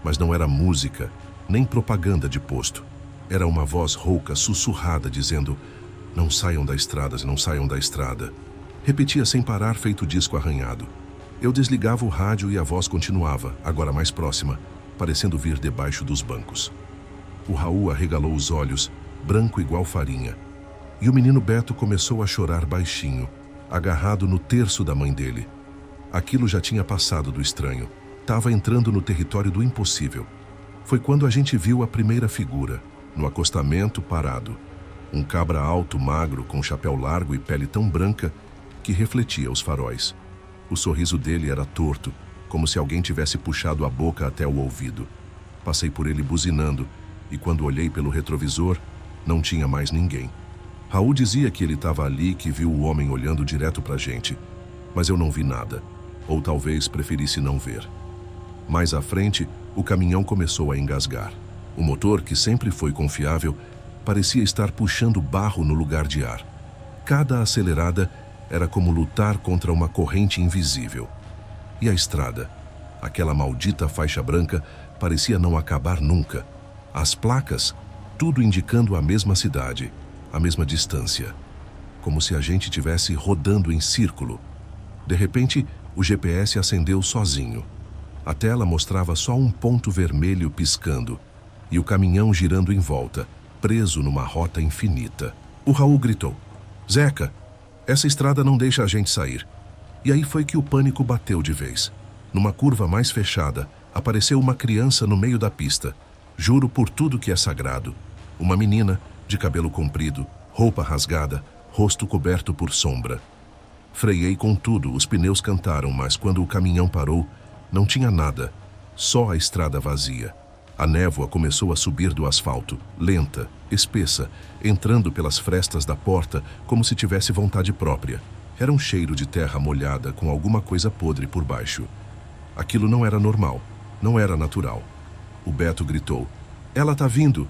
mas não era música, nem propaganda de posto. Era uma voz rouca, sussurrada, dizendo: "Não saiam da estrada, não saiam da estrada." Repetia sem parar, feito disco arranhado. Eu desligava o rádio e a voz continuava, agora mais próxima, parecendo vir debaixo dos bancos. O Raul arregalou os olhos, branco igual farinha. E o menino Beto começou a chorar baixinho, agarrado no terço da mãe dele. Aquilo já tinha passado do estranho. Estava entrando no território do impossível. Foi quando a gente viu a primeira figura, no acostamento parado. Um cabra alto, magro, com chapéu largo e pele tão branca que refletia os faróis. O sorriso dele era torto, como se alguém tivesse puxado a boca até o ouvido. Passei por ele buzinando, e quando olhei pelo retrovisor, não tinha mais ninguém. Raul dizia que ele estava ali, que viu o homem olhando direto pra gente, mas eu não vi nada, ou talvez preferisse não ver. Mais à frente, o caminhão começou a engasgar. O motor, que sempre foi confiável, parecia estar puxando barro no lugar de ar. Cada acelerada era como lutar contra uma corrente invisível. E a estrada, aquela maldita faixa branca, parecia não acabar nunca. As placas, tudo indicando a mesma cidade, a mesma distância. Como se a gente estivesse rodando em círculo. De repente, o GPS acendeu sozinho. A tela mostrava só um ponto vermelho piscando e o caminhão girando em volta, preso numa rota infinita. O Raul gritou: "Zeca, essa estrada não deixa a gente sair." E aí foi que o pânico bateu de vez. Numa curva mais fechada, apareceu uma criança no meio da pista. Juro por tudo que é sagrado. Uma menina, de cabelo comprido, roupa rasgada, rosto coberto por sombra. Freiei com tudo, os pneus cantaram, mas quando o caminhão parou, não tinha nada, só a estrada vazia. A névoa começou a subir do asfalto, lenta, espessa, entrando pelas frestas da porta como se tivesse vontade própria. Era um cheiro de terra molhada com alguma coisa podre por baixo. Aquilo não era normal, não era natural. O Beto gritou: "Ela tá vindo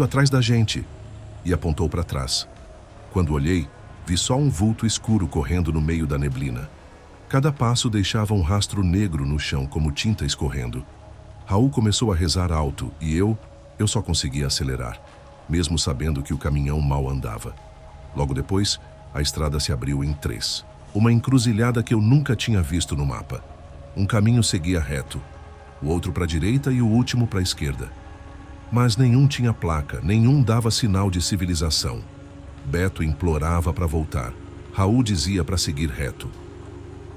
atrás da gente!" E apontou para trás. Quando olhei, vi só um vulto escuro correndo no meio da neblina. Cada passo deixava um rastro negro no chão como tinta escorrendo. Raul começou a rezar alto e eu só conseguia acelerar, mesmo sabendo que o caminhão mal andava. Logo depois, a estrada se abriu em 3. Uma encruzilhada que eu nunca tinha visto no mapa. Um caminho seguia reto, o outro para a direita e o último para a esquerda. Mas nenhum tinha placa, nenhum dava sinal de civilização. Beto implorava para voltar. Raul dizia para seguir reto.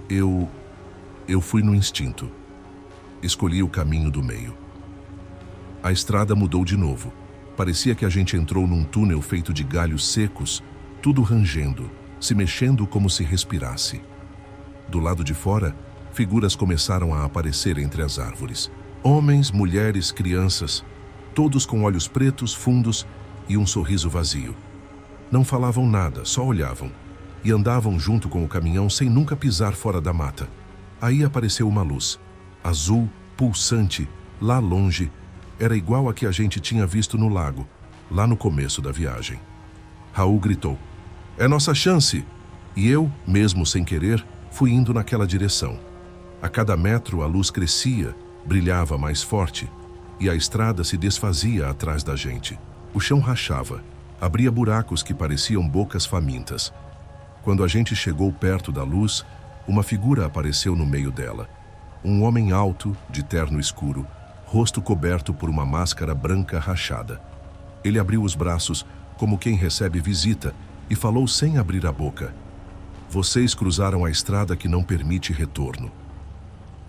Eu fui no instinto. Escolhi o caminho do meio. A estrada mudou de novo. Parecia que a gente entrou num túnel feito de galhos secos, tudo rangendo, se mexendo como se respirasse. Do lado de fora, figuras começaram a aparecer entre as árvores. Homens, mulheres, crianças, todos com olhos pretos, fundos e um sorriso vazio. Não falavam nada, só olhavam. E andavam junto com o caminhão sem nunca pisar fora da mata. Aí apareceu uma luz, azul, pulsante, lá longe. Era igual a que a gente tinha visto no lago, lá no começo da viagem. Raul gritou, "É nossa chance!" E eu, mesmo sem querer, fui indo naquela direção. A cada metro a luz crescia, brilhava mais forte, e a estrada se desfazia atrás da gente. O chão rachava, abria buracos que pareciam bocas famintas. Quando a gente chegou perto da luz, uma figura apareceu no meio dela. Um homem alto, de terno escuro, rosto coberto por uma máscara branca rachada. Ele abriu os braços, como quem recebe visita, e falou sem abrir a boca. "Vocês cruzaram a estrada que não permite retorno."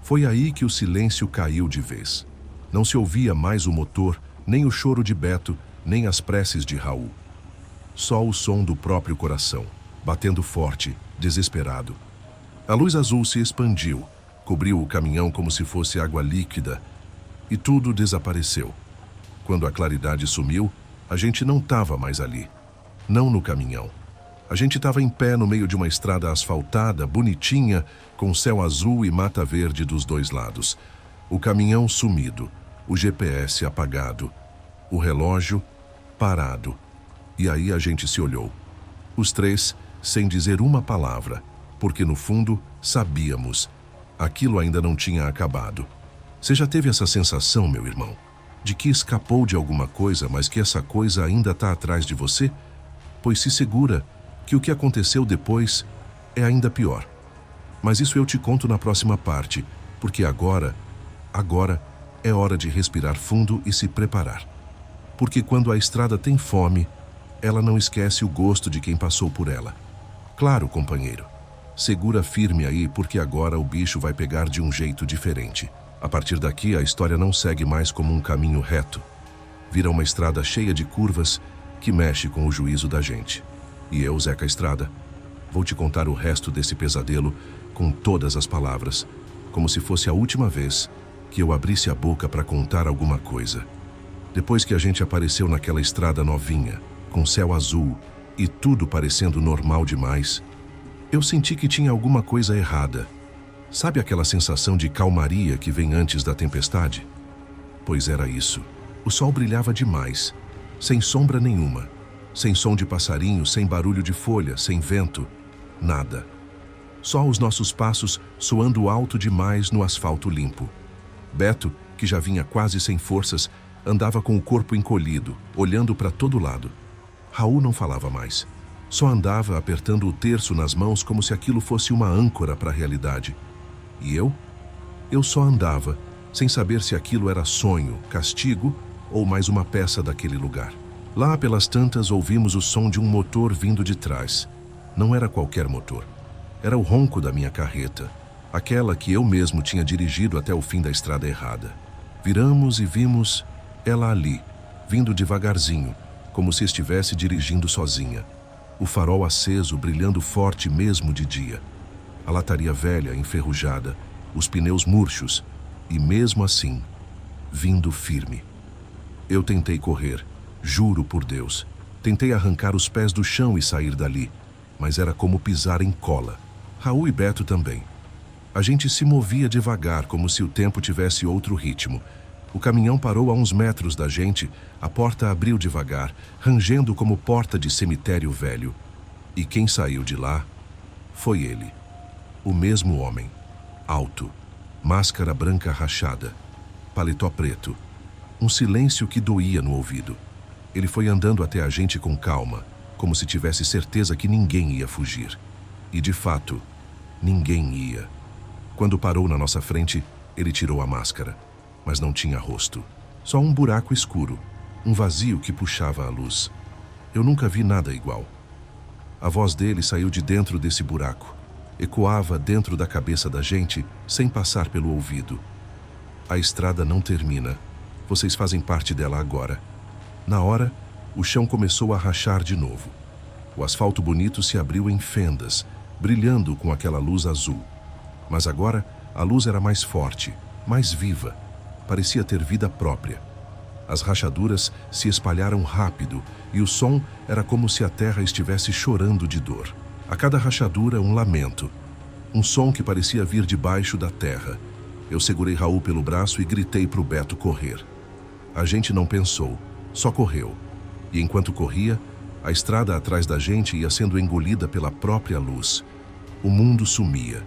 Foi aí que o silêncio caiu de vez. Não se ouvia mais o motor, nem o choro de Beto, nem as preces de Raul. Só o som do próprio coração, batendo forte, desesperado. A luz azul se expandiu, cobriu o caminhão como se fosse água líquida, e tudo desapareceu. Quando a claridade sumiu, a gente não estava mais ali. Não no caminhão. A gente estava em pé no meio de uma estrada asfaltada, bonitinha, com céu azul e mata verde dos dois lados. O caminhão sumido, o GPS apagado, o relógio parado. E aí a gente se olhou. Os três, sem dizer uma palavra, porque no fundo sabíamos, aquilo ainda não tinha acabado. Você já teve essa sensação, meu irmão, de que escapou de alguma coisa, mas que essa coisa ainda está atrás de você? Pois se segura que o que aconteceu depois é ainda pior. Mas isso eu te conto na próxima parte, porque agora é hora de respirar fundo e se preparar. Porque quando a estrada tem fome, ela não esquece o gosto de quem passou por ela. Claro, companheiro, segura firme aí, porque agora o bicho vai pegar de um jeito diferente. A partir daqui, a história não segue mais como um caminho reto. Vira uma estrada cheia de curvas que mexe com o juízo da gente. E eu, Zeca Estrada, vou te contar o resto desse pesadelo com todas as palavras, como se fosse a última vez que eu abrisse a boca para contar alguma coisa. Depois que a gente apareceu naquela estrada novinha, com céu azul e tudo parecendo normal demais, eu senti que tinha alguma coisa errada. Sabe aquela sensação de calmaria que vem antes da tempestade? Pois era isso. O sol brilhava demais, sem sombra nenhuma, sem som de passarinho, sem barulho de folha, sem vento, nada. Só os nossos passos soando alto demais no asfalto limpo. Beto, que já vinha quase sem forças, andava com o corpo encolhido, olhando para todo lado. Raul não falava mais. Só andava apertando o terço nas mãos como se aquilo fosse uma âncora para a realidade. E eu? Eu só andava, sem saber se aquilo era sonho, castigo ou mais uma peça daquele lugar. Lá pelas tantas ouvimos o som de um motor vindo de trás. Não era qualquer motor. Era o ronco da minha carreta, aquela que eu mesmo tinha dirigido até o fim da estrada errada. Viramos e vimos ela ali, vindo devagarzinho, como se estivesse dirigindo sozinha. O farol aceso, brilhando forte mesmo de dia. A lataria velha, enferrujada, os pneus murchos, e mesmo assim, vindo firme. Eu tentei correr, juro por Deus. Tentei arrancar os pés do chão e sair dali, mas era como pisar em cola. Raul e Beto também. A gente se movia devagar, como se o tempo tivesse outro ritmo. O caminhão parou a uns metros da gente, a porta abriu devagar, rangendo como porta de cemitério velho. E quem saiu de lá foi ele. O mesmo homem. Alto. Máscara branca rachada. Paletó preto. Um silêncio que doía no ouvido. Ele foi andando até a gente com calma, como se tivesse certeza que ninguém ia fugir. E, de fato, ninguém ia. Quando parou na nossa frente, ele tirou a máscara, mas não tinha rosto. Só um buraco escuro, um vazio que puxava a luz. Eu nunca vi nada igual. A voz dele saiu de dentro desse buraco. Ecoava dentro da cabeça da gente, sem passar pelo ouvido. A estrada não termina. Vocês fazem parte dela agora. Na hora, o chão começou a rachar de novo. O asfalto bonito se abriu em fendas, brilhando com aquela luz azul. Mas agora, a luz era mais forte, mais viva. Parecia ter vida própria. As rachaduras se espalharam rápido e o som era como se a terra estivesse chorando de dor. A cada rachadura, um lamento. Um som que parecia vir debaixo da terra. Eu segurei Raul pelo braço e gritei para o Beto correr. A gente não pensou, só correu. E enquanto corria, a estrada atrás da gente ia sendo engolida pela própria luz. O mundo sumia.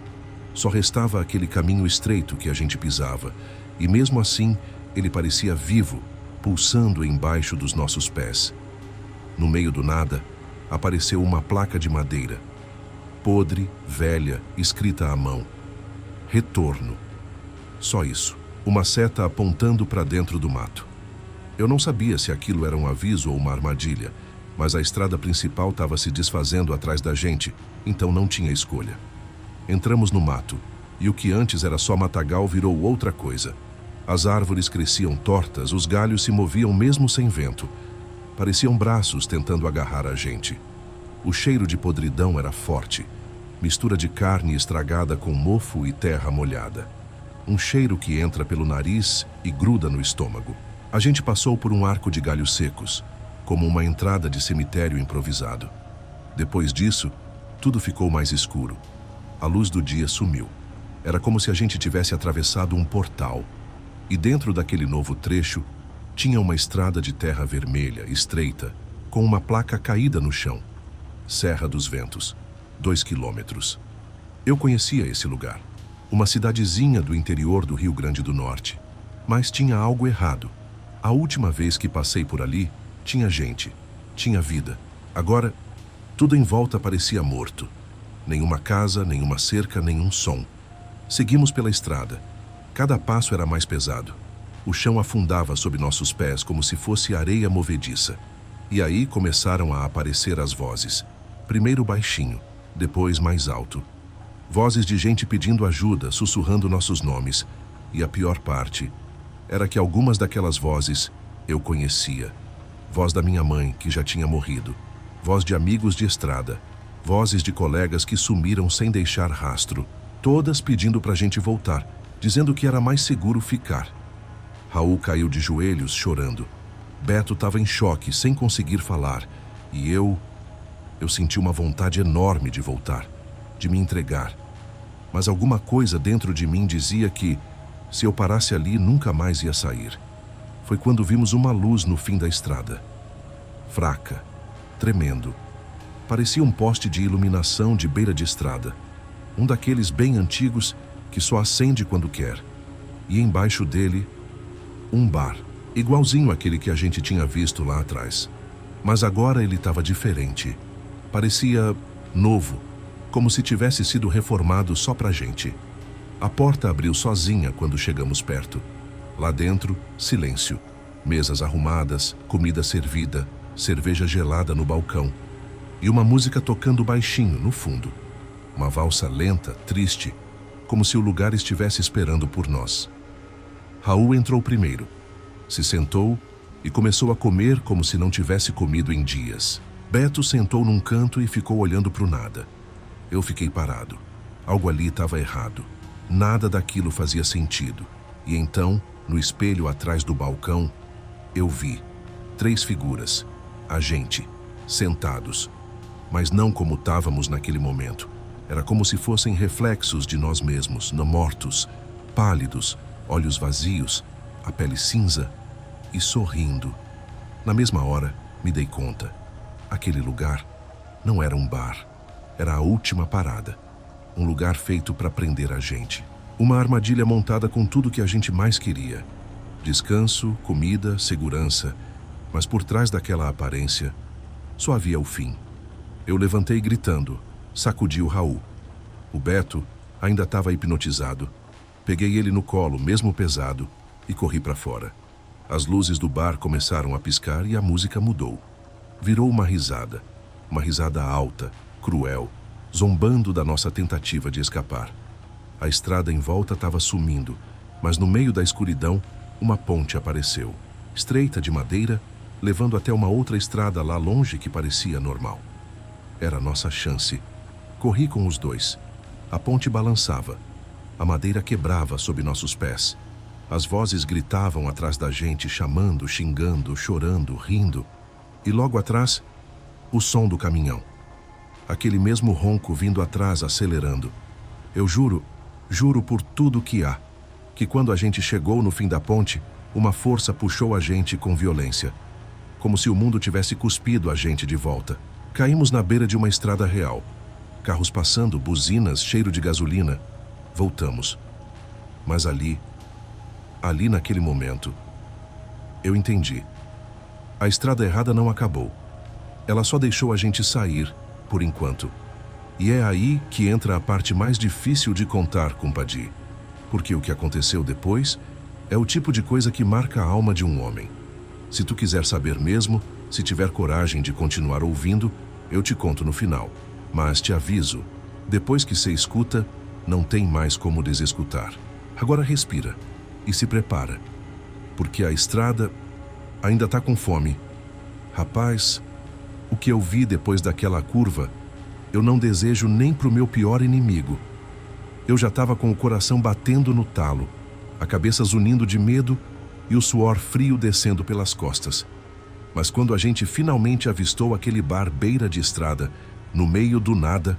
Só restava aquele caminho estreito que a gente pisava. E mesmo assim, ele parecia vivo, pulsando embaixo dos nossos pés. No meio do nada, apareceu uma placa de madeira. Podre, velha, escrita à mão. Retorno. Só isso. Uma seta apontando para dentro do mato. Eu não sabia se aquilo era um aviso ou uma armadilha, mas a estrada principal estava se desfazendo atrás da gente, então não tinha escolha. Entramos no mato, e o que antes era só matagal virou outra coisa. As árvores cresciam tortas, os galhos se moviam mesmo sem vento. Pareciam braços tentando agarrar a gente. O cheiro de podridão era forte, mistura de carne estragada com mofo e terra molhada. Um cheiro que entra pelo nariz e gruda no estômago. A gente passou por um arco de galhos secos, como uma entrada de cemitério improvisado. Depois disso, tudo ficou mais escuro. A luz do dia sumiu. Era como se a gente tivesse atravessado um portal. E dentro daquele novo trecho, tinha uma estrada de terra vermelha, estreita, com uma placa caída no chão. Serra dos Ventos, 2 quilômetros. Eu conhecia esse lugar. Uma cidadezinha do interior do Rio Grande do Norte. Mas tinha algo errado. A última vez que passei por ali, tinha gente, tinha vida. Agora, tudo em volta parecia morto. Nenhuma casa, nenhuma cerca, nenhum som. Seguimos pela estrada. Cada passo era mais pesado. O chão afundava sob nossos pés como se fosse areia movediça. E aí começaram a aparecer as vozes. Primeiro baixinho, depois mais alto. Vozes de gente pedindo ajuda, sussurrando nossos nomes. E a pior parte era que algumas daquelas vozes eu conhecia. Voz da minha mãe, que já tinha morrido. Voz de amigos de estrada. Vozes de colegas que sumiram sem deixar rastro. Todas pedindo pra gente voltar, dizendo que era mais seguro ficar. Raul caiu de joelhos, chorando. Beto estava em choque, sem conseguir falar. E eu senti uma vontade enorme de voltar, de me entregar. Mas alguma coisa dentro de mim dizia que, se eu parasse ali, nunca mais ia sair. Foi quando vimos uma luz no fim da estrada. Fraca, tremendo. Parecia um poste de iluminação de beira de estrada. Um daqueles bem antigos que só acende quando quer. E embaixo dele, um bar, igualzinho àquele que a gente tinha visto lá atrás. Mas agora ele estava diferente. Parecia novo, como se tivesse sido reformado só pra gente. A porta abriu sozinha quando chegamos perto. Lá dentro, silêncio. Mesas arrumadas, comida servida, cerveja gelada no balcão. E uma música tocando baixinho no fundo. Uma valsa lenta, triste, como se o lugar estivesse esperando por nós. Raul entrou primeiro. Se sentou e começou a comer como se não tivesse comido em dias. Beto sentou num canto e ficou olhando para o nada. Eu fiquei parado. Algo ali estava errado. Nada daquilo fazia sentido. E então, no espelho atrás do balcão, eu vi 3 figuras, a gente, sentados. Mas não como estávamos naquele momento. Era como se fossem reflexos de nós mesmos, mortos, pálidos, olhos vazios, a pele cinza e sorrindo. Na mesma hora, me dei conta. Aquele lugar não era um bar. Era a última parada. um lugar feito para prender a gente. Uma armadilha montada com tudo que a gente mais queria. Descanso, comida, segurança. Mas por trás daquela aparência, só havia o fim. Eu levantei gritando, sacudi o Raul. O Beto ainda estava hipnotizado. Peguei ele no colo, mesmo pesado, e corri para fora. As luzes do bar começaram a piscar e a música mudou. Virou uma risada alta, cruel, zombando da nossa tentativa de escapar. A estrada em volta estava sumindo, mas no meio da escuridão, uma ponte apareceu, estreita de madeira, levando até uma outra estrada lá longe que parecia normal. Era a nossa chance. Corri com os dois. A ponte balançava. A madeira quebrava sob nossos pés. As vozes gritavam atrás da gente, chamando, xingando, chorando, rindo. E logo atrás, o som do caminhão. Aquele mesmo ronco vindo atrás, acelerando. Eu juro por tudo que há, que quando a gente chegou no fim da ponte, uma força puxou a gente com violência. Como se o mundo tivesse cuspido a gente de volta. Caímos na beira de uma estrada real. Carros passando, buzinas, cheiro de gasolina. Voltamos. Mas ali naquele momento, eu entendi. A estrada errada não acabou. Ela só deixou a gente sair, por enquanto. E é aí que entra a parte mais difícil de contar, compadre. Porque o que aconteceu depois é o tipo de coisa que marca a alma de um homem. Se tu quiser saber mesmo, se tiver coragem de continuar ouvindo, eu te conto no final. Mas te aviso, depois que você escuta, não tem mais como desescutar. Agora respira e se prepara, porque a estrada ainda tá com fome. Rapaz, o que eu vi depois daquela curva, eu não desejo nem pro meu pior inimigo. Eu já estava com o coração batendo no talo, a cabeça zunindo de medo e o suor frio descendo pelas costas. Mas quando a gente finalmente avistou aquele bar beira de estrada, no meio do nada,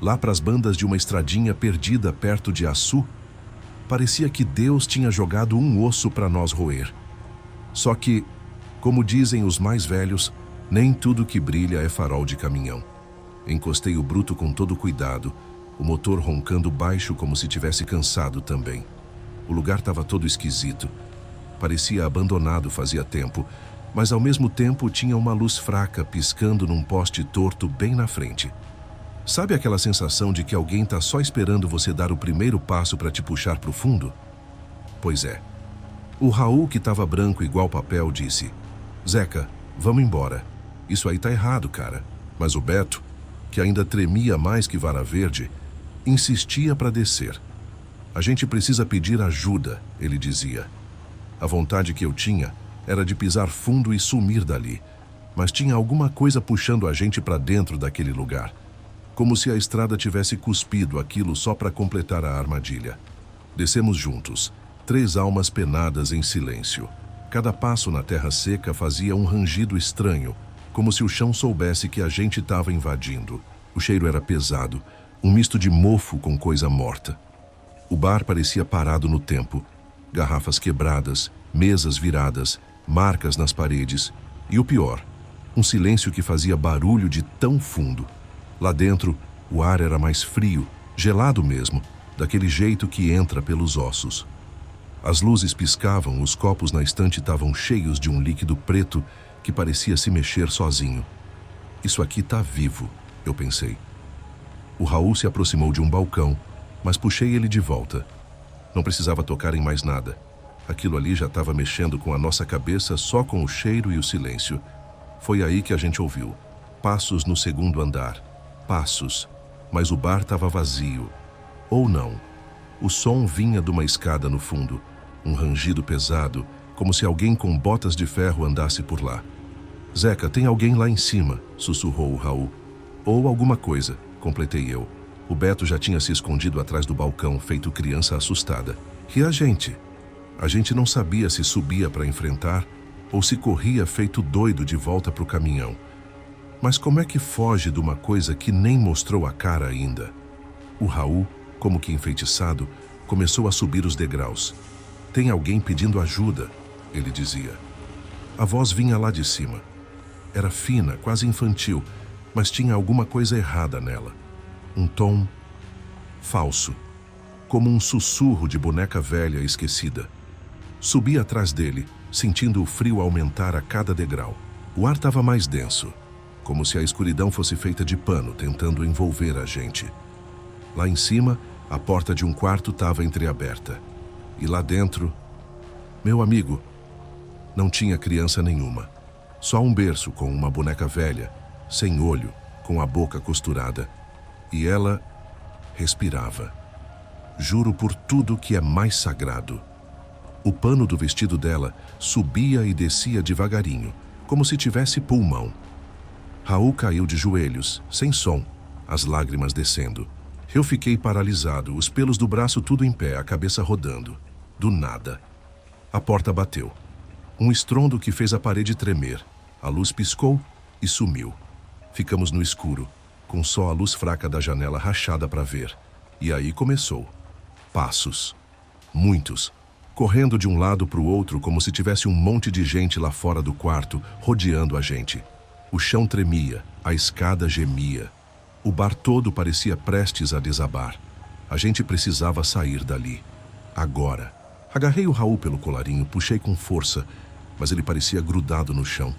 lá pras bandas de uma estradinha perdida perto de Açu, parecia que Deus tinha jogado um osso para nós roer. Só que, como dizem os mais velhos, nem tudo que brilha é farol de caminhão. Encostei o bruto com todo cuidado, o motor roncando baixo como se tivesse cansado também. O lugar estava todo esquisito. Parecia abandonado fazia tempo, mas ao mesmo tempo tinha uma luz fraca piscando num poste torto bem na frente. Sabe aquela sensação de que alguém está só esperando você dar o primeiro passo para te puxar para o fundo? Pois é. O Raul, que estava branco igual papel, disse: Zeca, vamos embora. Isso aí tá errado, cara. Mas o Beto, que ainda tremia mais que vara verde, insistia para descer. A gente precisa pedir ajuda, ele dizia. A vontade que eu tinha era de pisar fundo e sumir dali, mas tinha alguma coisa puxando a gente para dentro daquele lugar. Como se a estrada tivesse cuspido aquilo só para completar a armadilha. Descemos juntos, 3 almas penadas em silêncio. Cada passo na terra seca fazia um rangido estranho, como se o chão soubesse que a gente estava invadindo. O cheiro era pesado, um misto de mofo com coisa morta. O bar parecia parado no tempo. Garrafas quebradas, mesas viradas, marcas nas paredes. E o pior, um silêncio que fazia barulho de tão fundo. Lá dentro, o ar era mais frio, gelado mesmo, daquele jeito que entra pelos ossos. As luzes piscavam, os copos na estante estavam cheios de um líquido preto que parecia se mexer sozinho. Isso aqui tá vivo, eu pensei. O Raul se aproximou de um balcão, mas puxei ele de volta. Não precisava tocar em mais nada. Aquilo ali já estava mexendo com a nossa cabeça só com o cheiro e o silêncio. Foi aí que a gente ouviu. Passos no segundo andar. Passos. Mas o bar estava vazio. Ou não. O som vinha de uma escada no fundo. Um rangido pesado, como se alguém com botas de ferro andasse por lá. Zeca, tem alguém lá em cima, sussurrou o Raul. Ou alguma coisa, completei eu. O Beto já tinha se escondido atrás do balcão, feito criança assustada. E a gente? A gente não sabia se subia para enfrentar ou se corria feito doido de volta para o caminhão. Mas como é que foge de uma coisa que nem mostrou a cara ainda? O Raul, como que enfeitiçado, começou a subir os degraus. Tem alguém pedindo ajuda, ele dizia. A voz vinha lá de cima. Era fina, quase infantil, mas tinha alguma coisa errada nela. Um tom falso, como um sussurro de boneca velha esquecida. Subi atrás dele, sentindo o frio aumentar a cada degrau. O ar estava mais denso, como se a escuridão fosse feita de pano, tentando envolver a gente. Lá em cima, a porta de um quarto estava entreaberta. E lá dentro, meu amigo, não tinha criança nenhuma. Só um berço com uma boneca velha, sem olho, com a boca costurada. E ela respirava. Juro por tudo que é mais sagrado. O pano do vestido dela subia e descia devagarinho, como se tivesse pulmão. Raul caiu de joelhos, sem som, as lágrimas descendo. Eu fiquei paralisado, os pelos do braço tudo em pé, a cabeça rodando. Do nada. A porta bateu. Um estrondo que fez a parede tremer. A luz piscou e sumiu. Ficamos no escuro, com só a luz fraca da janela rachada para ver. E aí começou. Passos. Muitos. Correndo de um lado para o outro como se tivesse um monte de gente lá fora do quarto, rodeando a gente. O chão tremia, a escada gemia. O bar todo parecia prestes a desabar. A gente precisava sair dali. Agora. Agarrei o Raul pelo colarinho, puxei com força, mas ele parecia grudado no chão.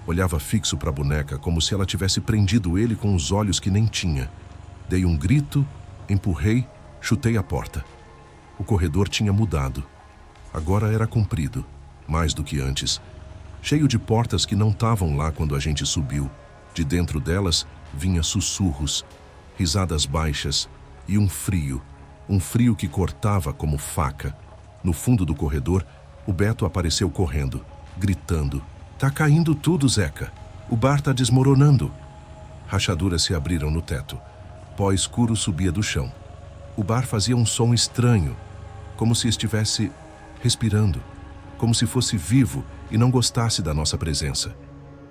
Olhava fixo para a boneca, como se ela tivesse prendido ele com os olhos que nem tinha. Dei um grito, empurrei, chutei a porta. O corredor tinha mudado. Agora era comprido, mais do que antes. Cheio de portas que não estavam lá quando a gente subiu. De dentro delas, vinha sussurros, risadas baixas e um frio que cortava como faca. No fundo do corredor, o Beto apareceu correndo, gritando. Tá caindo tudo, Zeca. O bar tá desmoronando. Rachaduras se abriram no teto. Pó escuro subia do chão. O bar fazia um som estranho, como se estivesse respirando, como se fosse vivo e não gostasse da nossa presença.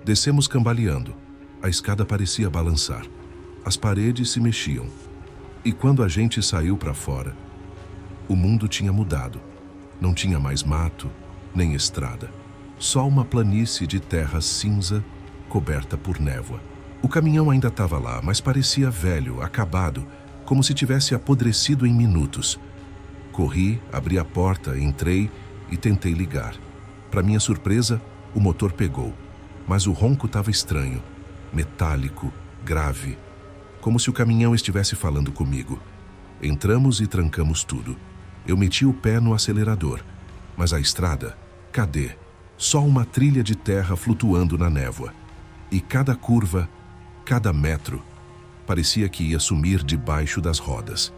Descemos cambaleando. A escada parecia balançar. As paredes se mexiam. E quando a gente saiu para fora, o mundo tinha mudado. Não tinha mais mato, nem estrada. Só uma planície de terra cinza coberta por névoa. O caminhão ainda estava lá, mas parecia velho, acabado, como se tivesse apodrecido em minutos. Corri, abri a porta, entrei e tentei ligar. Para minha surpresa, o motor pegou, mas o ronco estava estranho, metálico, grave, como se o caminhão estivesse falando comigo. Entramos e trancamos tudo. Eu meti o pé no acelerador, mas a estrada, cadê? Só uma trilha de terra flutuando na névoa. E cada curva, cada metro, parecia que ia sumir debaixo das rodas.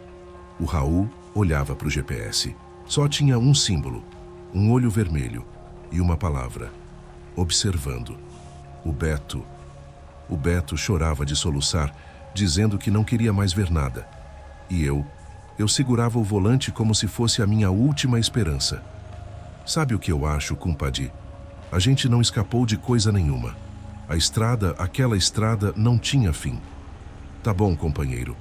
O Raul olhava para o GPS. Só tinha um símbolo, um olho vermelho e uma palavra: observando. O Beto chorava de soluçar, dizendo que não queria mais ver nada. E eu segurava o volante como se fosse a minha última esperança. Sabe o que eu acho, compadre? A gente não escapou de coisa nenhuma. A estrada, aquela estrada, não tinha fim. Tá bom, companheiro.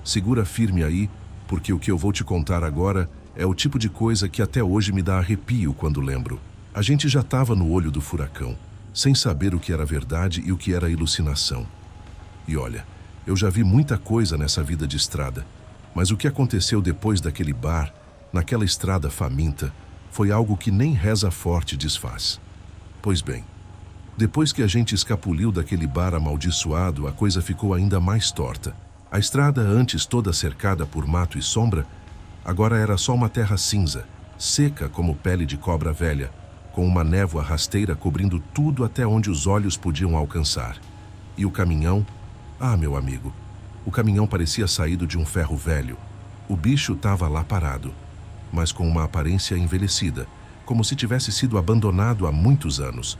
Segura firme aí, porque o que eu vou te contar agora é o tipo de coisa que até hoje me dá arrepio quando lembro. A gente já estava no olho do furacão, sem saber o que era verdade e o que era alucinação. E olha, eu já vi muita coisa nessa vida de estrada, mas o que aconteceu depois daquele bar, naquela estrada faminta, foi algo que nem reza forte desfaz. Pois bem, depois que a gente escapuliu daquele bar amaldiçoado, a coisa ficou ainda mais torta. A estrada, antes toda cercada por mato e sombra, agora era só uma terra cinza, seca como pele de cobra velha, com uma névoa rasteira cobrindo tudo até onde os olhos podiam alcançar. E o caminhão? Ah, meu amigo, o caminhão parecia saído de um ferro velho. O bicho estava lá parado, mas com uma aparência envelhecida, como se tivesse sido abandonado há muitos anos.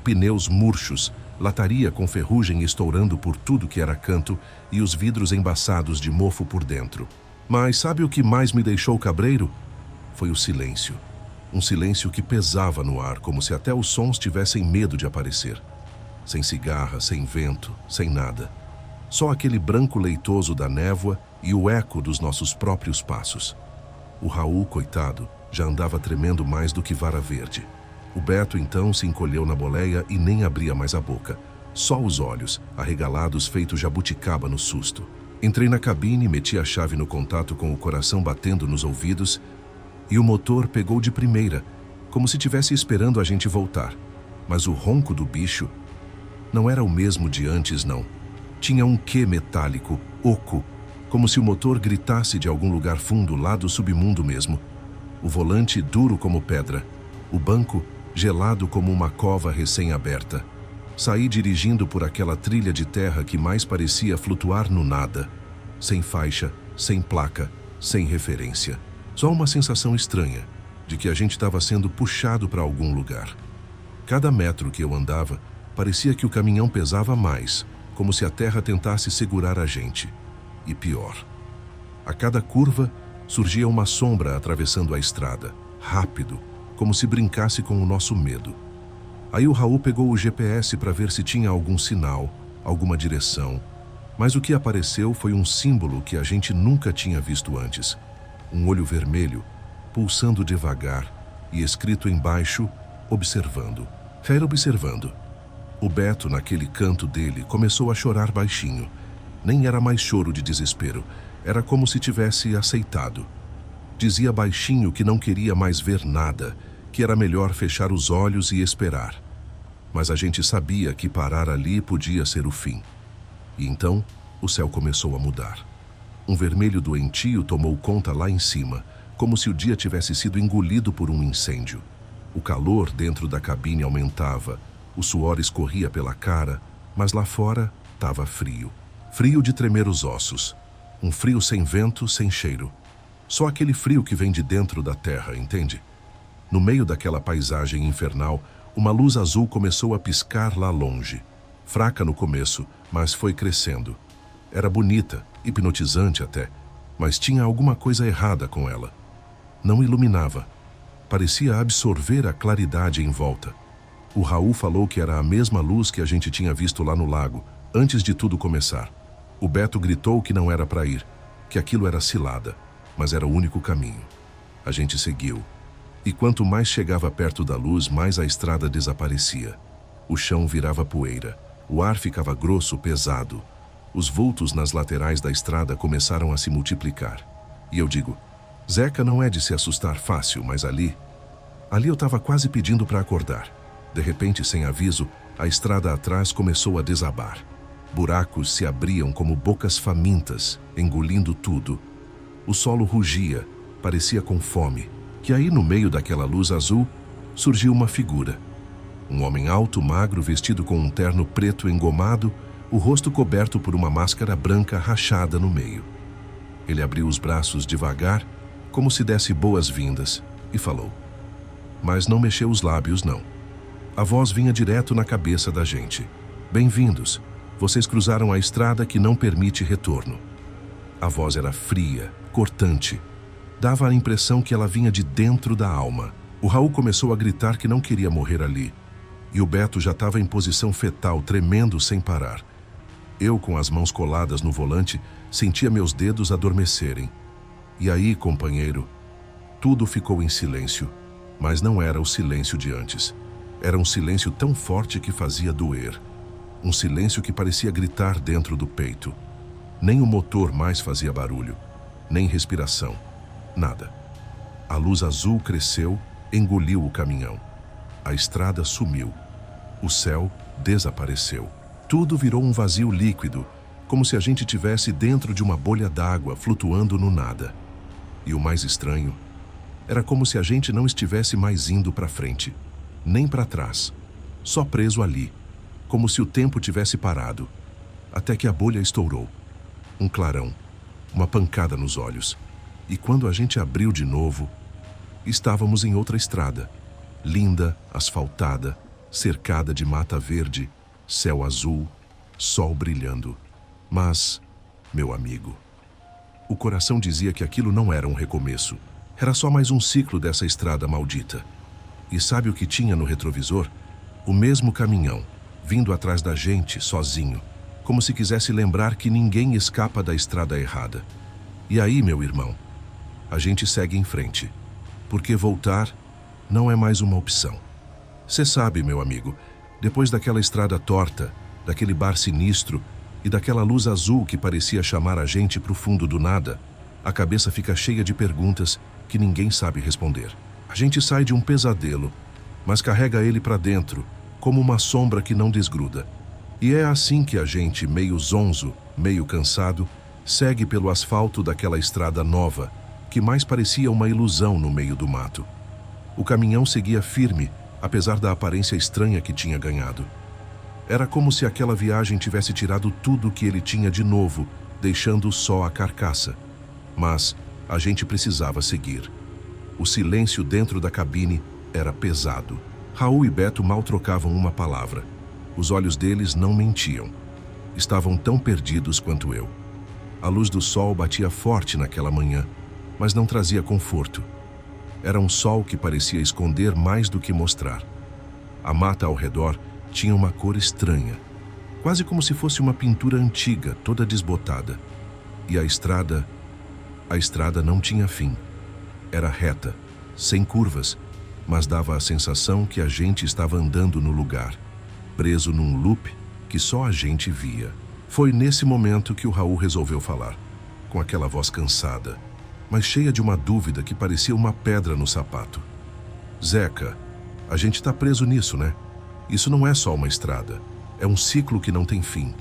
Pneus murchos, lataria com ferrugem estourando por tudo que era canto e os vidros embaçados de mofo por dentro. Mas sabe o que mais me deixou cabreiro? Foi o silêncio. Um silêncio que pesava no ar, como se até os sons tivessem medo de aparecer. Sem cigarra, sem vento, sem nada. Só aquele branco leitoso da névoa e o eco dos nossos próprios passos. O Raul, coitado, já andava tremendo mais do que vara verde. O Beto então se encolheu na boleia e nem abria mais a boca. Só os olhos, arregalados feito jabuticaba no susto. Entrei na cabine, meti a chave no contato com o coração batendo nos ouvidos e o motor pegou de primeira, como se estivesse esperando a gente voltar. Mas o ronco do bicho não era o mesmo de antes, não. Tinha um quê metálico, oco, como se o motor gritasse de algum lugar fundo lá do submundo mesmo. O volante duro como pedra, o banco gelado como uma cova recém-aberta. Saí dirigindo por aquela trilha de terra que mais parecia flutuar no nada. Sem faixa, sem placa, sem referência. Só uma sensação estranha de que a gente estava sendo puxado para algum lugar. Cada metro que eu andava, parecia que o caminhão pesava mais, como se a terra tentasse segurar a gente. E pior, a cada curva surgia uma sombra atravessando a estrada, rápido, como se brincasse com o nosso medo. Aí o Raul pegou o GPS para ver se tinha algum sinal, alguma direção, mas o que apareceu foi um símbolo que a gente nunca tinha visto antes. Um olho vermelho, pulsando devagar e escrito embaixo, observando. Era observando. O Beto, naquele canto dele, começou a chorar baixinho. Nem era mais choro de desespero, era como se tivesse aceitado. Dizia baixinho que não queria mais ver nada, que era melhor fechar os olhos e esperar. Mas a gente sabia que parar ali podia ser o fim. E então, o céu começou a mudar. Um vermelho doentio tomou conta lá em cima, como se o dia tivesse sido engolido por um incêndio. O calor dentro da cabine aumentava, o suor escorria pela cara, mas lá fora estava frio. Frio de tremer os ossos. Um frio sem vento, sem cheiro. Só aquele frio que vem de dentro da terra, entende? No meio daquela paisagem infernal, uma luz azul começou a piscar lá longe. Fraca no começo, mas foi crescendo. Era bonita, hipnotizante até, mas tinha alguma coisa errada com ela. Não iluminava. Parecia absorver a claridade em volta. O Raul falou que era a mesma luz que a gente tinha visto lá no lago, antes de tudo começar. O Beto gritou que não era para ir, que aquilo era cilada, mas era o único caminho. A gente seguiu. E quanto mais chegava perto da luz, mais a estrada desaparecia. O chão virava poeira. O ar ficava grosso, pesado. Os vultos nas laterais da estrada começaram a se multiplicar. E eu digo, Zeca não é de se assustar fácil, mas ali eu estava quase pedindo para acordar. De repente, sem aviso, a estrada atrás começou a desabar. Buracos se abriam como bocas famintas, engolindo tudo. O solo rugia, parecia com fome. Que aí, no meio daquela luz azul, surgiu uma figura. Um homem alto, magro, vestido com um terno preto engomado, o rosto coberto por uma máscara branca rachada no meio. Ele abriu os braços devagar, como se desse boas-vindas, e falou. Mas não mexeu os lábios, não. A voz vinha direto na cabeça da gente. Bem-vindos. Vocês cruzaram a estrada que não permite retorno. A voz era fria, cortante. Dava a impressão que ela vinha de dentro da alma. O Raul começou a gritar que não queria morrer ali. E o Beto já estava em posição fetal, tremendo sem parar. Eu, com as mãos coladas no volante, sentia meus dedos adormecerem. E aí, companheiro, tudo ficou em silêncio. Mas não era o silêncio de antes. Era um silêncio tão forte que fazia doer. Um silêncio que parecia gritar dentro do peito. Nem o motor mais fazia barulho, nem respiração. Nada. A luz azul cresceu, engoliu o caminhão. A estrada sumiu. O céu desapareceu. Tudo virou um vazio líquido, como se a gente tivesse dentro de uma bolha d'água flutuando no nada. E o mais estranho, era como se a gente não estivesse mais indo para frente, nem para trás, só preso ali, como se o tempo tivesse parado, até que a bolha estourou. Um clarão, uma pancada nos olhos. E quando a gente abriu de novo, estávamos em outra estrada, linda, asfaltada, cercada de mata verde, céu azul, sol brilhando. Mas, meu amigo, o coração dizia que aquilo não era um recomeço. Era só mais um ciclo dessa estrada maldita. E sabe o que tinha no retrovisor? O mesmo caminhão, vindo atrás da gente, sozinho, como se quisesse lembrar que ninguém escapa da estrada errada. E aí, meu irmão, a gente segue em frente, porque voltar não é mais uma opção. Você sabe, meu amigo, depois daquela estrada torta, daquele bar sinistro, e daquela luz azul que parecia chamar a gente para o fundo do nada, a cabeça fica cheia de perguntas que ninguém sabe responder. A gente sai de um pesadelo, mas carrega ele para dentro, como uma sombra que não desgruda. E é assim que a gente, meio zonzo, meio cansado, segue pelo asfalto daquela estrada nova, que mais parecia uma ilusão no meio do mato. O caminhão seguia firme, apesar da aparência estranha que tinha ganhado. Era como se aquela viagem tivesse tirado tudo o que ele tinha de novo, deixando só a carcaça. Mas a gente precisava seguir. O silêncio dentro da cabine era pesado. Raul e Beto mal trocavam uma palavra. Os olhos deles não mentiam. Estavam tão perdidos quanto eu. A luz do sol batia forte naquela manhã, mas não trazia conforto. Era um sol que parecia esconder mais do que mostrar. A mata ao redor tinha uma cor estranha, quase como se fosse uma pintura antiga, toda desbotada. E a estrada não tinha fim. Era reta, sem curvas, mas dava a sensação que a gente estava andando no lugar, preso num loop que só a gente via. Foi nesse momento que o Raul resolveu falar, com aquela voz cansada, mas cheia de uma dúvida que parecia uma pedra no sapato. Zeca, a gente está preso nisso, né? Isso não é só uma estrada, é um ciclo que não tem fim.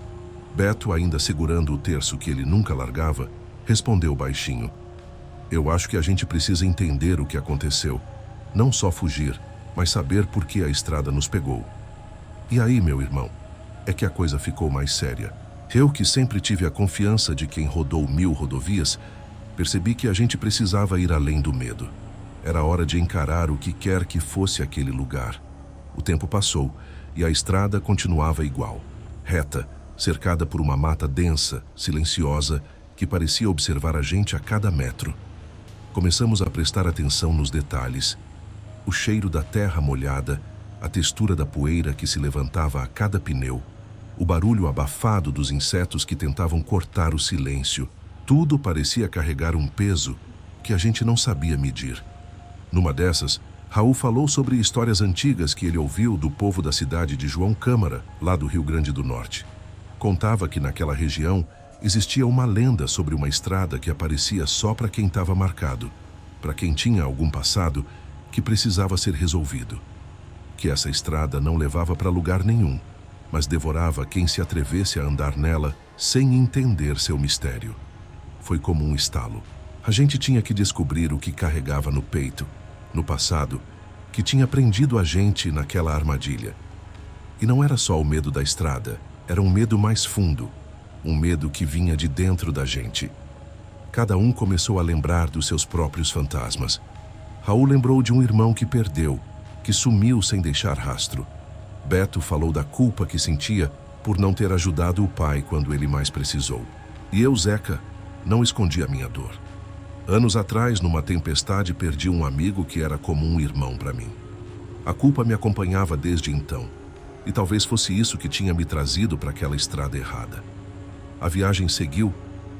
Beto, ainda segurando o terço que ele nunca largava, respondeu baixinho. Eu acho que a gente precisa entender o que aconteceu. Não só fugir, mas saber por que a estrada nos pegou. E aí, meu irmão, é que a coisa ficou mais séria. Eu, que sempre tive a confiança de quem rodou 1000 rodovias, percebi que a gente precisava ir além do medo. Era hora de encarar o que quer que fosse aquele lugar. O tempo passou e a estrada continuava igual, reta, cercada por uma mata densa, silenciosa, que parecia observar a gente a cada metro. Começamos a prestar atenção nos detalhes. O cheiro da terra molhada, a textura da poeira que se levantava a cada pneu, o barulho abafado dos insetos que tentavam cortar o silêncio. Tudo parecia carregar um peso que a gente não sabia medir. Numa dessas, Raul falou sobre histórias antigas que ele ouviu do povo da cidade de João Câmara, lá do Rio Grande do Norte. Contava que naquela região existia uma lenda sobre uma estrada que aparecia só para quem estava marcado, para quem tinha algum passado que precisava ser resolvido. Que essa estrada não levava para lugar nenhum, mas devorava quem se atrevesse a andar nela sem entender seu mistério. Foi como um estalo. A gente tinha que descobrir o que carregava no peito, no passado, que tinha prendido a gente naquela armadilha. E não era só o medo da estrada, era um medo mais fundo, um medo que vinha de dentro da gente. Cada um começou a lembrar dos seus próprios fantasmas. Raul lembrou de um irmão que perdeu, que sumiu sem deixar rastro. Beto falou da culpa que sentia por não ter ajudado o pai quando ele mais precisou. E eu, Zeca, não escondi a minha dor. Anos atrás, numa tempestade, perdi um amigo que era como um irmão para mim. A culpa me acompanhava desde então, e talvez fosse isso que tinha me trazido para aquela estrada errada. A viagem seguiu,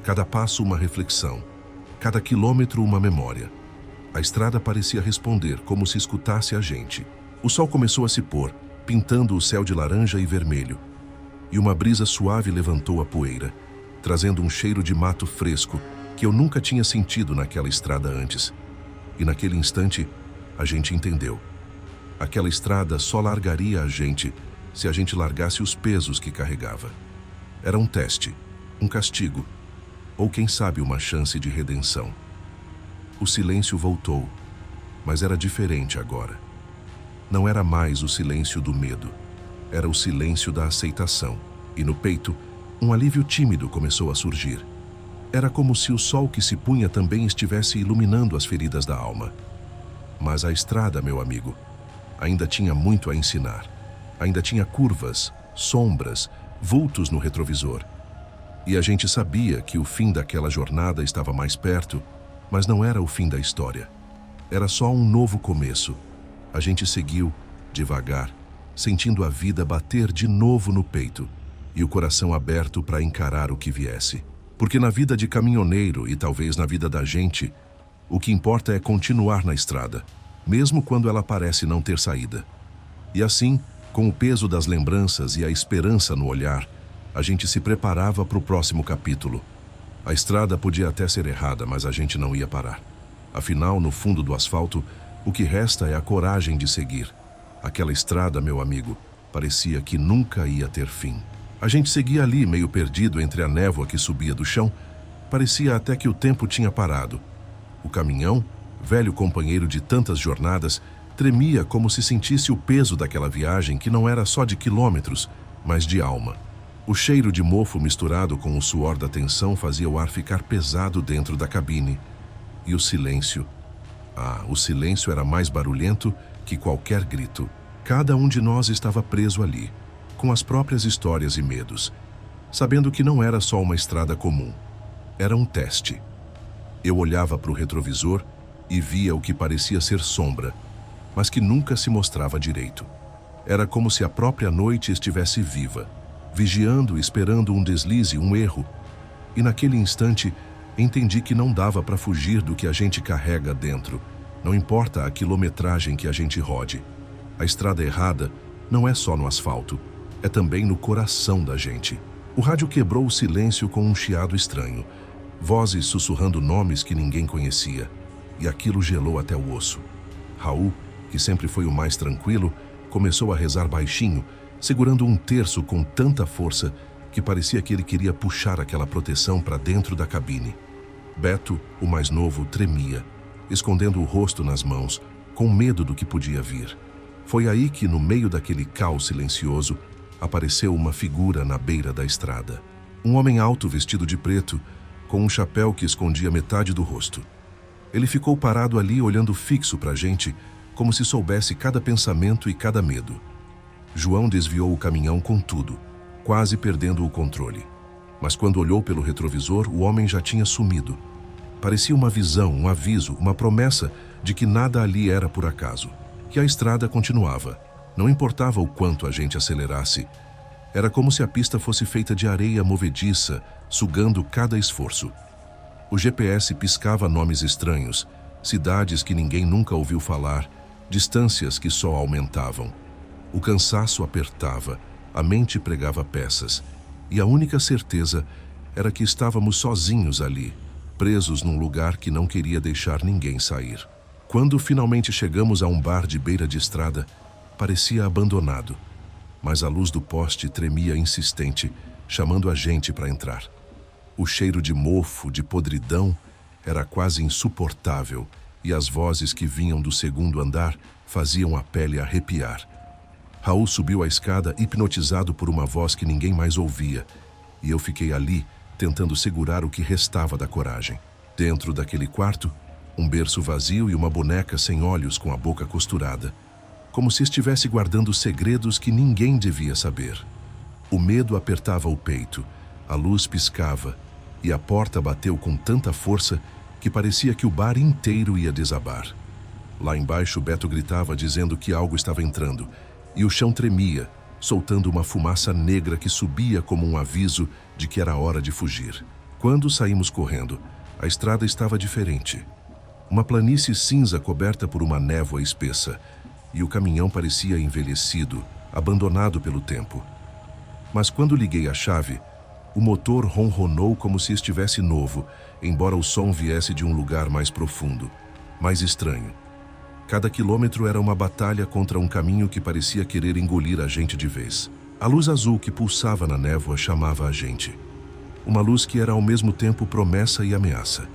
cada passo uma reflexão, cada quilômetro uma memória. A estrada parecia responder, como se escutasse a gente. O sol começou a se pôr, pintando o céu de laranja e vermelho, e uma brisa suave levantou a poeira, trazendo um cheiro de mato fresco que eu nunca tinha sentido naquela estrada antes. E naquele instante, a gente entendeu. Aquela estrada só largaria a gente se a gente largasse os pesos que carregava. Era um teste, um castigo, ou quem sabe uma chance de redenção. O silêncio voltou, mas era diferente agora. Não era mais o silêncio do medo, era o silêncio da aceitação. E no peito, um alívio tímido começou a surgir. Era como se o sol que se punha também estivesse iluminando as feridas da alma. Mas a estrada, meu amigo, ainda tinha muito a ensinar. Ainda tinha curvas, sombras, vultos no retrovisor. E a gente sabia que o fim daquela jornada estava mais perto, mas não era o fim da história. Era só um novo começo. A gente seguiu, devagar, sentindo a vida bater de novo no peito e o coração aberto para encarar o que viesse. Porque na vida de caminhoneiro e talvez na vida da gente, o que importa é continuar na estrada, mesmo quando ela parece não ter saída. E assim, com o peso das lembranças e a esperança no olhar, A gente se preparava para o próximo capítulo. A estrada podia até ser errada, mas a gente não ia parar. Afinal, no fundo do asfalto, o que resta é a coragem de seguir. Aquela estrada, meu amigo, parecia que nunca ia ter fim. A gente seguia ali, meio perdido entre a névoa que subia do chão. Parecia até que o tempo tinha parado. O caminhão, velho companheiro de tantas jornadas, tremia como se sentisse o peso daquela viagem que não era só de quilômetros, mas de alma. O cheiro de mofo misturado com o suor da tensão fazia o ar ficar pesado dentro da cabine. E o silêncio. O silêncio era mais barulhento que qualquer grito. Cada um de nós estava preso ali, com as próprias histórias e medos, sabendo que não era só uma estrada comum. Era um teste. Eu olhava para o retrovisor e via o que parecia ser sombra, mas que nunca se mostrava direito. Era como se a própria noite estivesse viva, vigiando, esperando um deslize, um erro. E naquele instante, entendi que não dava para fugir do que a gente carrega dentro. Não importa a quilometragem que a gente rode. A estrada errada não é só no asfalto, é também no coração da gente. O rádio quebrou o silêncio com um chiado estranho. Vozes sussurrando nomes que ninguém conhecia. E aquilo gelou até o osso. Raul, que sempre foi o mais tranquilo, começou a rezar baixinho, segurando um terço com tanta força que parecia que ele queria puxar aquela proteção para dentro da cabine. Beto, o mais novo, tremia, escondendo o rosto nas mãos, com medo do que podia vir. Foi aí que, no meio daquele caos silencioso, apareceu uma figura na beira da estrada. Um homem alto vestido de preto, com um chapéu que escondia metade do rosto. Ele ficou parado ali olhando fixo para a gente, como se soubesse cada pensamento e cada medo. João desviou o caminhão com tudo, quase perdendo o controle. Mas quando olhou pelo retrovisor, o homem já tinha sumido. Parecia uma visão, um aviso, uma promessa de que nada ali era por acaso, que a estrada continuava. Não importava o quanto a gente acelerasse. Era como se a pista fosse feita de areia movediça, sugando cada esforço. O GPS piscava nomes estranhos, cidades que ninguém nunca ouviu falar, distâncias que só aumentavam. O cansaço apertava, a mente pregava peças, e a única certeza era que estávamos sozinhos ali, presos num lugar que não queria deixar ninguém sair. Quando finalmente chegamos a um bar de beira de estrada, parecia abandonado, mas a luz do poste tremia insistente, chamando a gente para entrar. O cheiro de mofo, de podridão, era quase insuportável, e as vozes que vinham do segundo andar faziam a pele arrepiar. Raul subiu a escada hipnotizado por uma voz que ninguém mais ouvia, e eu fiquei ali, tentando segurar o que restava da coragem. Dentro daquele quarto, um berço vazio e uma boneca sem olhos com a boca costurada, como se estivesse guardando segredos que ninguém devia saber. O medo apertava o peito, a luz piscava, e a porta bateu com tanta força que parecia que o bar inteiro ia desabar. Lá embaixo, Beto gritava dizendo que algo estava entrando, e o chão tremia, soltando uma fumaça negra que subia como um aviso de que era hora de fugir. Quando saímos correndo, a estrada estava diferente. Uma planície cinza coberta por uma névoa espessa, e o caminhão parecia envelhecido, abandonado pelo tempo. Mas quando liguei a chave, o motor ronronou como se estivesse novo, embora o som viesse de um lugar mais profundo, mais estranho. Cada quilômetro era uma batalha contra um caminho que parecia querer engolir a gente de vez. A luz azul que pulsava na névoa chamava a gente. Uma luz que era ao mesmo tempo promessa e ameaça.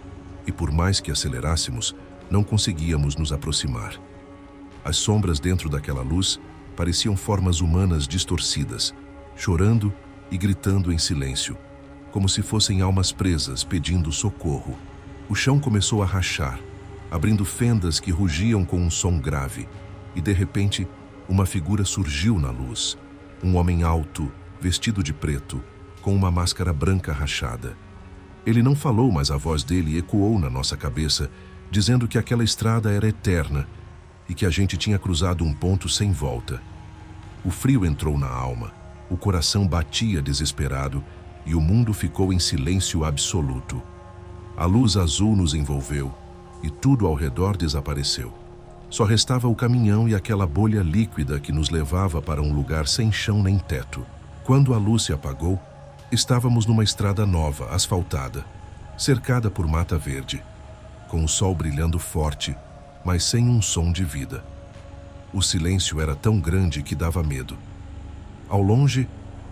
E por mais que acelerássemos, não conseguíamos nos aproximar. As sombras dentro daquela luz pareciam formas humanas distorcidas, chorando e gritando em silêncio, como se fossem almas presas pedindo socorro. O chão começou a rachar, abrindo fendas que rugiam com um som grave, e de repente, uma figura surgiu na luz. Um homem alto, vestido de preto, com uma máscara branca rachada. Ele não falou, mas a voz dele ecoou na nossa cabeça, dizendo que aquela estrada era eterna e que a gente tinha cruzado um ponto sem volta. O frio entrou na alma, o coração batia desesperado e o mundo ficou em silêncio absoluto. A luz azul nos envolveu e tudo ao redor desapareceu. Só restava o caminhão e aquela bolha líquida que nos levava para um lugar sem chão nem teto. Quando a luz se apagou, Estávamos numa estrada nova, asfaltada, cercada por mata verde, com o sol brilhando forte, mas sem um som de vida. O silêncio era tão grande que dava medo. Ao longe,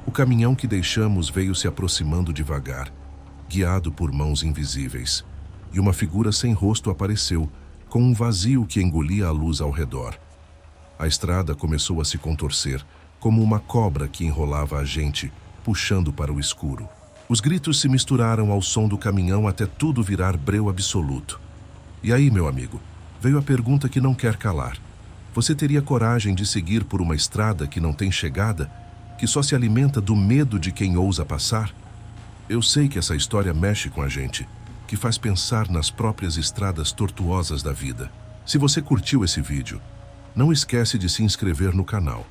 o caminhão que deixamos veio se aproximando devagar, guiado por mãos invisíveis, e uma figura sem rosto apareceu, com um vazio que engolia a luz ao redor. A estrada começou a se contorcer, como uma cobra que enrolava a gente, puxando para o escuro. Os gritos se misturaram ao som do caminhão até tudo virar breu absoluto. E aí, meu amigo, veio a pergunta que não quer calar. Você teria coragem de seguir por uma estrada que não tem chegada, que só se alimenta do medo de quem ousa passar? Eu sei que essa história mexe com a gente, que faz pensar nas próprias estradas tortuosas da vida. Se você curtiu esse vídeo, não esquece de se inscrever no canal,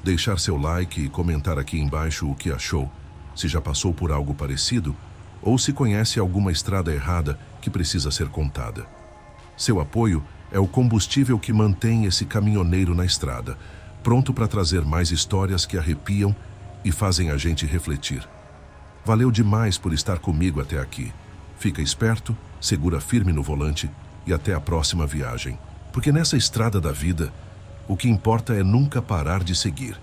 deixar seu like e comentar aqui embaixo o que achou, se já passou por algo parecido ou se conhece alguma estrada errada que precisa ser contada. Seu apoio é o combustível que mantém esse caminhoneiro na estrada, pronto para trazer mais histórias que arrepiam e fazem a gente refletir. Valeu demais por estar comigo até aqui. Fica esperto, segura firme no volante e até a próxima viagem. Porque nessa estrada da vida, o que importa é nunca parar de seguir.